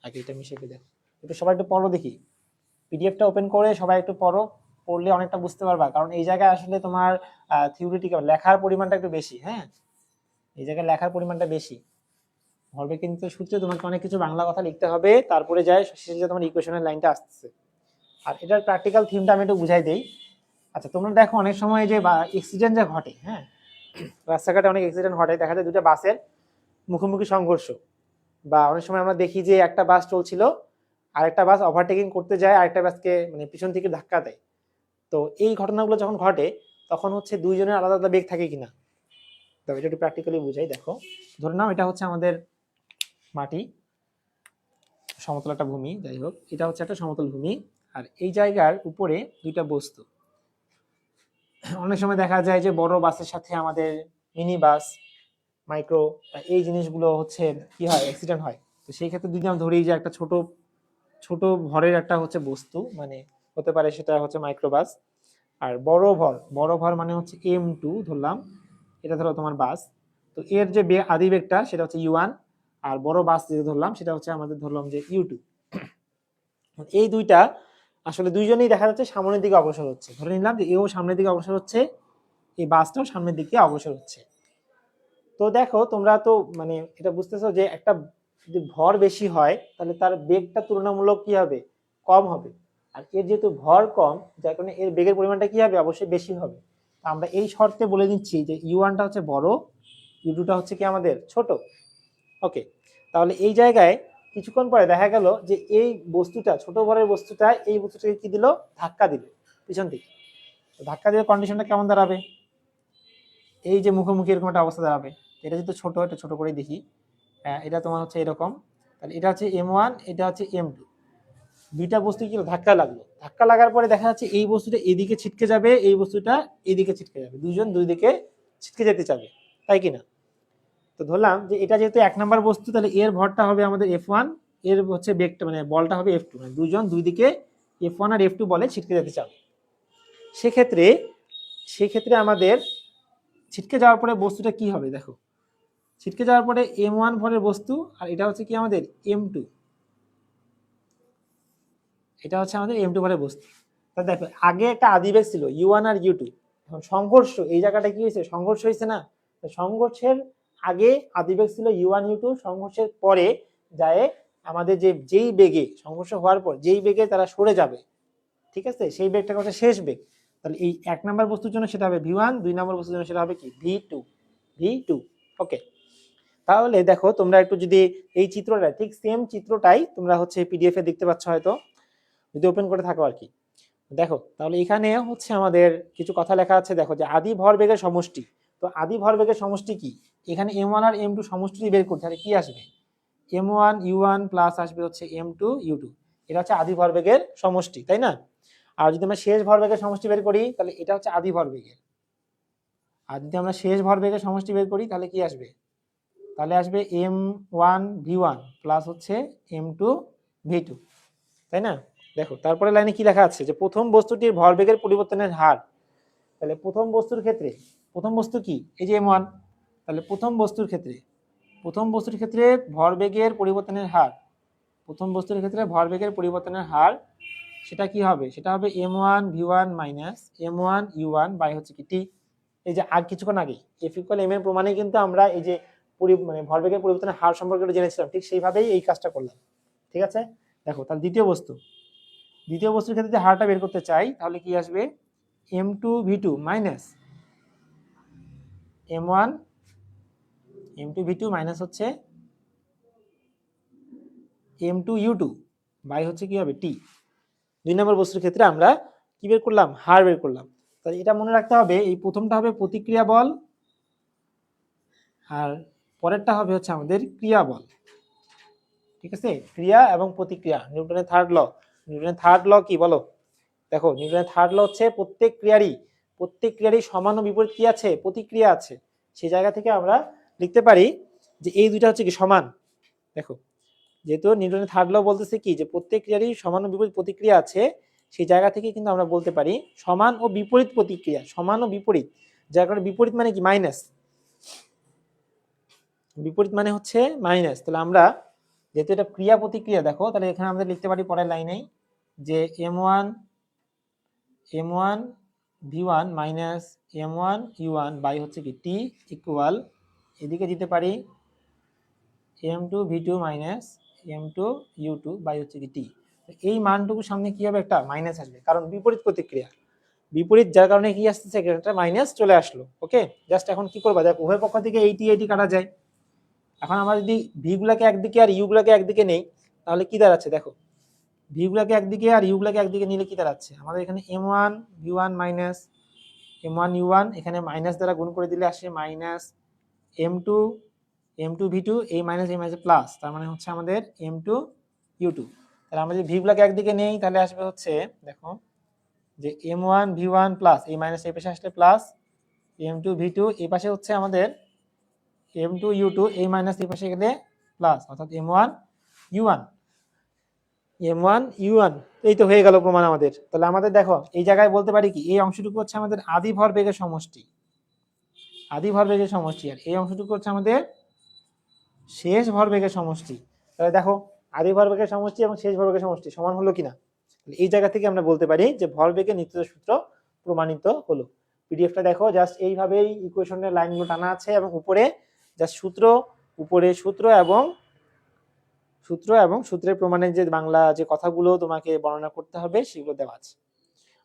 Speaker 1: আগে এটা মিশিয়ে দেখো, একটু সবাই একটু পড়ো দেখি, পিডিএফটা ওপেন করে সবাই একটু পড়ো, পড়লে অনেকটা বুঝতে পারবা। কারণ এই জায়গায় আসলে তোমার থিওরিটিক্যাল লেখার পরিমাণটা একটু বেশি। হ্যাঁ, এই জায়গায় লেখার পরিমাণটা বেশি। ভরবেগের নির্দেশের সূত্রে তোমাকে অনেক কিছু বাংলা কথা লিখতে হবে, তারপরে যায় শেষে তোমার ইকুয়েশনের লাইনটা আসছে। আর এটার প্র্যাকটিক্যাল থিমটা আমি একটু বুঝাই দেই। আচ্ছা, তোমরা দেখো অনেক সময় যে অ্যাক্সিডেন্ট যে ঘটে, হ্যাঁ, রাস্তাঘাটে অনেক অ্যাক্সিডেন্ট ঘটে, দেখা যায় দুটো বাসের মুখোমুখি সংঘর্ষ, বা অনেক সময় আমরা দেখি যে একটা বাস চলছিল, আরেকটা বাস ওভারটেকিং করতে যায়, আরেকটা বাসকে মানে পিছন থেকে ধাক্কা দেয়। তো এই ঘটনাগুলো যখন ঘটে তখন হচ্ছে দুইজনের আলাদা আলাদা বেগ থাকে কিনা, তবে এটা একটু প্র্যাকটিক্যালি বুঝাই। দেখো ধরে নাও এটা হচ্ছে আমাদের মাটি, সমতল একটা ভূমি, যাই হোক এটা হচ্ছে একটা সমতল ভূমি, আর এই জায়গার উপরে দুইটা বস্তু। অনেক সময় দেখা যায় যে বড় বাসের সাথে আমাদের মিনি বাস, মাইক্রো, এই জিনিসগুলো হচ্ছে কি হয়, অ্যাক্সিডেন্ট হয়। তো সেই ক্ষেত্রে যদি আমরা ধরি যে একটা ছোট ছোট ভরের একটা হচ্ছে বস্তু, মানে হতে পারে সেটা হচ্ছে মাইক্রোবাস, আর বড় ভর মানে হচ্ছে M2 ধরলাম, এটা ধরো তোমার বাস। তো এর যে আদি বেগটা সেটা হচ্ছে U1, আর বড় বাস যে ধরলাম সেটা হচ্ছে আমাদের ধরলাম যে U2। এই দুইটা আসলে দুইজনেই দেখা যাচ্ছে সামনের দিকে অগ্রসর হচ্ছে, ধরে নিলাম যে এও সামনের দিকে অগ্রসর হচ্ছে, এই বাসটাও সামনের দিকে অগ্রসর হচ্ছে। তো দেখো তোমরা তো মানে এটা বুঝতেছো যে একটা যদি ভর বেশি হয় তাহলে তার বেগটা তুলনামূলক কি হবে, কম হবে। আর এর যেহেতু ভর কম, যার কারণে এর বেগের পরিমাণটা কি হবে, অবশ্যই বেশি হবে। আমরা এই শর্তে বলে দিচ্ছি যে U1টা হচ্ছে বড়, U2টা হচ্ছে কি আমাদের ছোট। ওকে, তাহলে এই জায়গায় কিছুক্ষণ পরে দেখা গেল যে এই বস্তুটা, ছোট ভরের বস্তুটা এই বস্তুটাকে কি দিল, ধাক্কা দিল পিছন থেকে। ধাক্কা দিলে কন্ডিশনটা কেমন দাঁড়াবে, এই যে মুখোমুখি এরকম একটা অবস্থা দাঁড়াবে। এটা যেহেতু ছোট, এটা ছোট করে দেখি, এটা তোমার হচ্ছে এরকম, তাহলে এটা হচ্ছে M1, এটা হচ্ছে M2, দুইটা বস্তু কি ধাক্কা লাগলো, ধাক্কা লাগার পরে দেখা যাচ্ছে এই বস্তুটা এদিকে ছিটকে যাবে, এই বস্তুটা এদিকে ছিটকে যাবে, দুইজন দুই দিকে ছিটকে যেতে চাবে, তাই কিনা? তো ধরলাম যে এটা যেহেতু এক নাম্বার বস্তু, তাহলে এর ভরটা হবে আমাদের F1, এর হচ্ছে বেগটা মানে বলটা হবে F2, মানে দুইজন দুই দিকে F1 আর F2 বলে ছিটকে যেতে চাবে। সেক্ষেত্রে আমাদের ছিটকে যাওয়ার পরে বস্তুটা কি হবে, দেখো ছিটকে যাওয়ার পরে M1 ভরের বস্তু, আর এটা হচ্ছে কি আমাদের M2, এটা হচ্ছে আমাদের M2 ভরের বস্তু। তাহলে দেখো আগে একটা আদিবেগ ছিল U1 আর U2, এখন সংঘর্ষ, এই জায়গাটা কি হয়েছে, সংঘর্ষ হয়েছে না? সংঘর্ষের আগে আদিবেগ ছিল U1 U2, সংঘর্ষের পরে যায় আমাদের যেই বেগে সংঘর্ষ হওয়ার পর যেই বেগে তারা সরে যাবে, ঠিক আছে, সেই বেগটা হচ্ছে শেষ বেগ। তাহলে এই এক নাম্বার বস্তুর জন্য সেটা হবে V1, দুই নাম্বার বস্তুর জন্য সেটা হবে কি V2। ওকে, তাহলে দেখো তোমরা একটু যদি এই চিত্রটা, ঠিক সেম চিত্রটাই তোমরা হচ্ছে পিডিএফ এ দেখতে পাচ্ছ হয়তো, যদি ওপেন করে থাকো আর কি। দেখো তাহলে এখানে হচ্ছে আমাদের কিছু কথা লেখা আছে, দেখো যে আদি ভরবেগের সমষ্টি। তো আদি ভরবেগের সমষ্টি কি, এখানে M1 আর M2 সমষ্টি বের করতে, তাহলে কি আসবে, M1 U1 প্লাস আসবে হচ্ছে M2 U2, এটা হচ্ছে আদি ভরবেগের সমষ্টি, তাই না? আর যদি আমরা শেষ ভরবেগের সমষ্টি বের করি তাহলে এটা হচ্ছে আদি ভরবেগের, আর যদি আমরা শেষ ভরবেগের সমষ্টি বের করি তাহলে কি আসবে, তাহলে আসবে M1 V1 প্লাস হচ্ছে M2 V2, তাই না? দেখো তারপরে লাইনে কি লেখা আছে, যে প্রথম বস্তুটির ভরবেগের পরিবর্তনের হার। তাহলে প্রথম বস্তুর ক্ষেত্রে, প্রথম বস্তু কি, এই যে M1, তাহলে প্রথম বস্তুর ক্ষেত্রে ভরবেগের পরিবর্তনের হার, প্রথম বস্তুর ক্ষেত্রে ভরবেগের পরিবর্তনের হার সেটা কি হবে, সেটা হবে M1 V1 minus M1 U1 by হচ্ছে কি T। এই যে কিছুক্ষণ আগে F ইকুয়াল M এর প্রমাণে কিন্তু আমরা এই যে মানে ভরবেগের পরিবর্তনের হার সম্পর্কে জেনেছিলাম, ঠিক সেইভাবেই এই কাজটা করলাম, ঠিক আছে? দেখো তাহলে দ্বিতীয় বস্তুর ক্ষেত্রে যে হারটা বের করতে চাই তাহলে কি আসবে, M2 V2 minus M1 V2 minus হচ্ছে M2 U2 বাই হচ্ছে কি হবে T। দুই নম্বর বস্তুর ক্ষেত্রে আমরা কি বের করলাম, হার বের করলাম। তাহলে এটা মনে রাখতে হবে, এই প্রথমটা হবে প্রতিক্রিয়া বল, আর পরেরটা হবে হচ্ছে আমাদের ক্রিয়া বল, ঠিক আছে? ক্রিয়া এবং প্রতিক্রিয়া, নিউটনের থার্ড ল কি বলো, দেখো নিউটনের থার্ড ল হচ্ছে প্রত্যেক ক্রিয়ারই সমান ও বিপরীত কি আছে, প্রতিক্রিয়া আছে। সেই জায়গা থেকে আমরা লিখতে পারি যে এই দুইটা হচ্ছে কি সমান। দেখো যেহেতু নিউটনের থার্ড ল বলতেছে কি যে প্রত্যেক ক্রিয়ারই সমান ও বিপরীত প্রতিক্রিয়া আছে, সেই জায়গা থেকে কিন্তু আমরা বলতে পারি সমান ও বিপরীত প্রতিক্রিয়া, সমান ও বিপরীত, যার কারণে বিপরীত মানে কি মাইনাস, বিপরীত মানে হচ্ছে মাইনাস। তাহলে আমরা যেহেতু এটা ক্রিয়া প্রতিক্রিয়া, দেখো তাহলে এখানে আমরা লিখতে পারি পরের লাইনেই যে m1 v1 minus m1 u1 by হচ্ছে কি t ইকুয়াল, এদিকে দিতে পারি m2 v2 minus m2 u2 by হচ্ছে কি t। এই মানটুকু সামনে কি হবে, একটা মাইনাস আসবে, কারণ বিপরীত প্রতিক্রিয়া, বিপরীত, যার কারণে কি আসতেছে একটা মাইনাস চলে আসলো। ওকে, জাস্ট এখন কি করবা, দেখো উভয় পক্ষ থেকে এইটি কাটা যায়। এখন আমরা যদি ভি গুলাকে একদিকে আর ইউ গুলাকে একদিকে নেই, তাহলে কি দাঁড়াচ্ছে, দেখো ভি গুলাকে একদিকে আর ইউ গুলাকে একদিকে নিলে কি দাঁড়াচ্ছে, আমাদের এখানে m1 v1 minus m1 u1, এখানে মাইনাস দ্বারা গুণ করে দিলে আসে মাইনাস m2 v2, এই মাইনাস প্লাস, তার মানে হচ্ছে আমাদের m2 u2। তাহলে আমরা যদি ভি গুলাকে একদিকে নেই তাহলে আসবে হচ্ছে, দেখো যে m1 v1 প্লাস এই মাইনাস এই পাশে আসলে প্লাস m2 v2, এই পাশে হচ্ছে আমাদের m2 u2, এই মাইনাস এই পাশে গেলে প্লাস, অর্থাৎ m1 u1, এই তো হয়ে গেল প্রমাণ আমাদের। তাহলে আমাদের দেখো এই জায়গায় বলতে পারি কি, এই অংশটুকু হচ্ছে আমাদের আদি ভরবেগের সমষ্টি, আর এই অংশটুকু হচ্ছে আমাদের শেষ ভরবেগের সমষ্টি। তাহলে দেখো আদি ভরবেগের সমষ্টি এবং শেষ ভরবেগের সমষ্টি সমান হলো কিনা, এই জায়গা থেকে আমরা বলতে পারি যে ভরবেগের নিত্যতা সূত্র প্রমাণিত হলো। পিডিএফটা দেখো, জাস্ট এইভাবেই ইকুয়েশনের লাইনগুলো টানা আছে এবং উপরে জাস্ট সূত্র এবং সূত্রের প্রমাণের যে বাংলা যে কথাগুলো তোমাকে বর্ণনা করতে হবে সেগুলো দেওয়া আছে।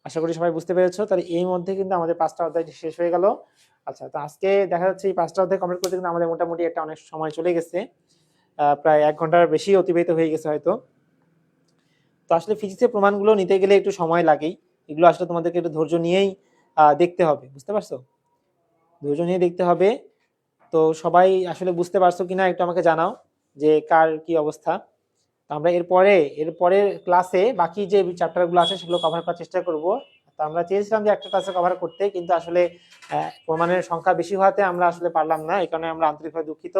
Speaker 1: আশা করি সবাই বুঝতে পেরেছো। তাহলে এই মধ্যে কিন্তু আমাদের 5টা অধ্যায় শেষ হয়ে গেল। আচ্ছা, তো আজকে দেখা যাচ্ছে এই 5টা অধ্যায় কমপ্লিট করতে কিন্তু আমাদের মোটামুটি একটা অনেক সময় চলে গেছে, প্রায় 1 ঘন্টার বেশি অতিবাহিত হয়ে গেছে হয়তো। তো আসলে ফিজিক্সের প্রমাণগুলো নিতে গেলে একটু সময় লাগেই, এগুলো আসলে তোমাদেরকে একটু ধৈর্য নিয়েই দেখতে হবে, বুঝতে পারছো, ধৈর্য নিয়ে দেখতে হবে। তো সবাই আসলে বুঝতে পারছো কিনা একটু আমাকে জানাও যে কার কি অবস্থা। আমরা এরপরের ক্লাসে বাকি যে চ্যাপ্টারগুলো আছে সেগুলো কভার করার চেষ্টা করব। তো আমরা চেয়েছিলাম যে একটা ক্লাসে কভার করতে, কিন্তু আসলে প্রমাণের সংখ্যা বেশি হওয়াতে আমরা আসলে পারলাম না, এই কারণে আমরা আন্তরিকভাবে দুঃখিত।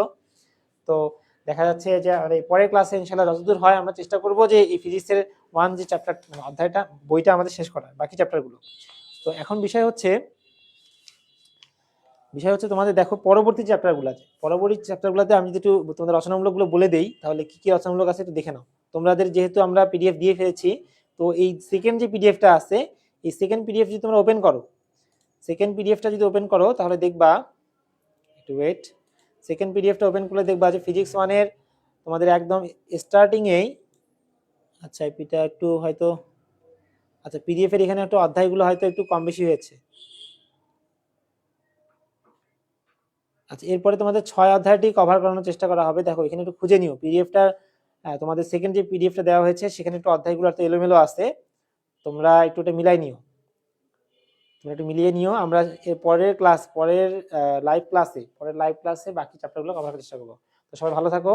Speaker 1: তো দেখা যাচ্ছে যে পরের ক্লাসে ইনশাআল্লাহ যতদূর হয় আমরা চেষ্টা করব যে এই ফিজিক্সের যে চ্যাপ্টার অধ্যায়টা বইটা আমাদের শেষ করার, বাকি চ্যাপ্টারগুলো। তো এখন বিষয় হচ্ছে তোমাদের দেখো পরবর্তী চ্যাপ্টারগুলোতে আমি যদি তোমাদের রচনামূলকগুলো বলে দেই, তাহলে কি কি রচনামূলক আছে একটু দেখে নাও। তোমাদের যেহেতু আমরা পিডিএফ দিয়ে ফেলেছি, তো এই সেকেন্ড যে পিডিএফটা আছে, এই সেকেন্ড পিডিএফ যদি তোমরা ওপেন করো, তাহলে দেখবা, একটু ওয়েট, সেকেন্ড পিডিএফটা ওপেন করলে দেখবা যে ফিজিক্স 1 এর তোমাদের একদম স্টার্টিং এই, আচ্ছা এটা একটু হয়তো, আচ্ছা পিডিএফ এর এখানে একটু অধ্যায়গুলো হয়তো একটু কম বেশি হয়েছে। আচ্ছা, এরপরে তোমাদের 6 অধ্যায়টি কভার করানোর চেষ্টা করা হবে। দেখো এখানে একটু খুঁজে নিও পিডিএফটা, তোমাদের সেকেন্ড যে পিডিএফটা দেওয়া হয়েছে সেখানে একটু অধ্যায়গুলো একটু এলোমেলো আছে, তোমরা একটু এটা মিলিয়ে নিও। আমরা এর পরের লাইভ ক্লাসে বাকি চ্যাপ্টারগুলো কভার করার চেষ্টা করবো। তো সবাই ভালো থাকো,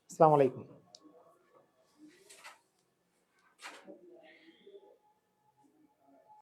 Speaker 1: আসসালামু আলাইকুম।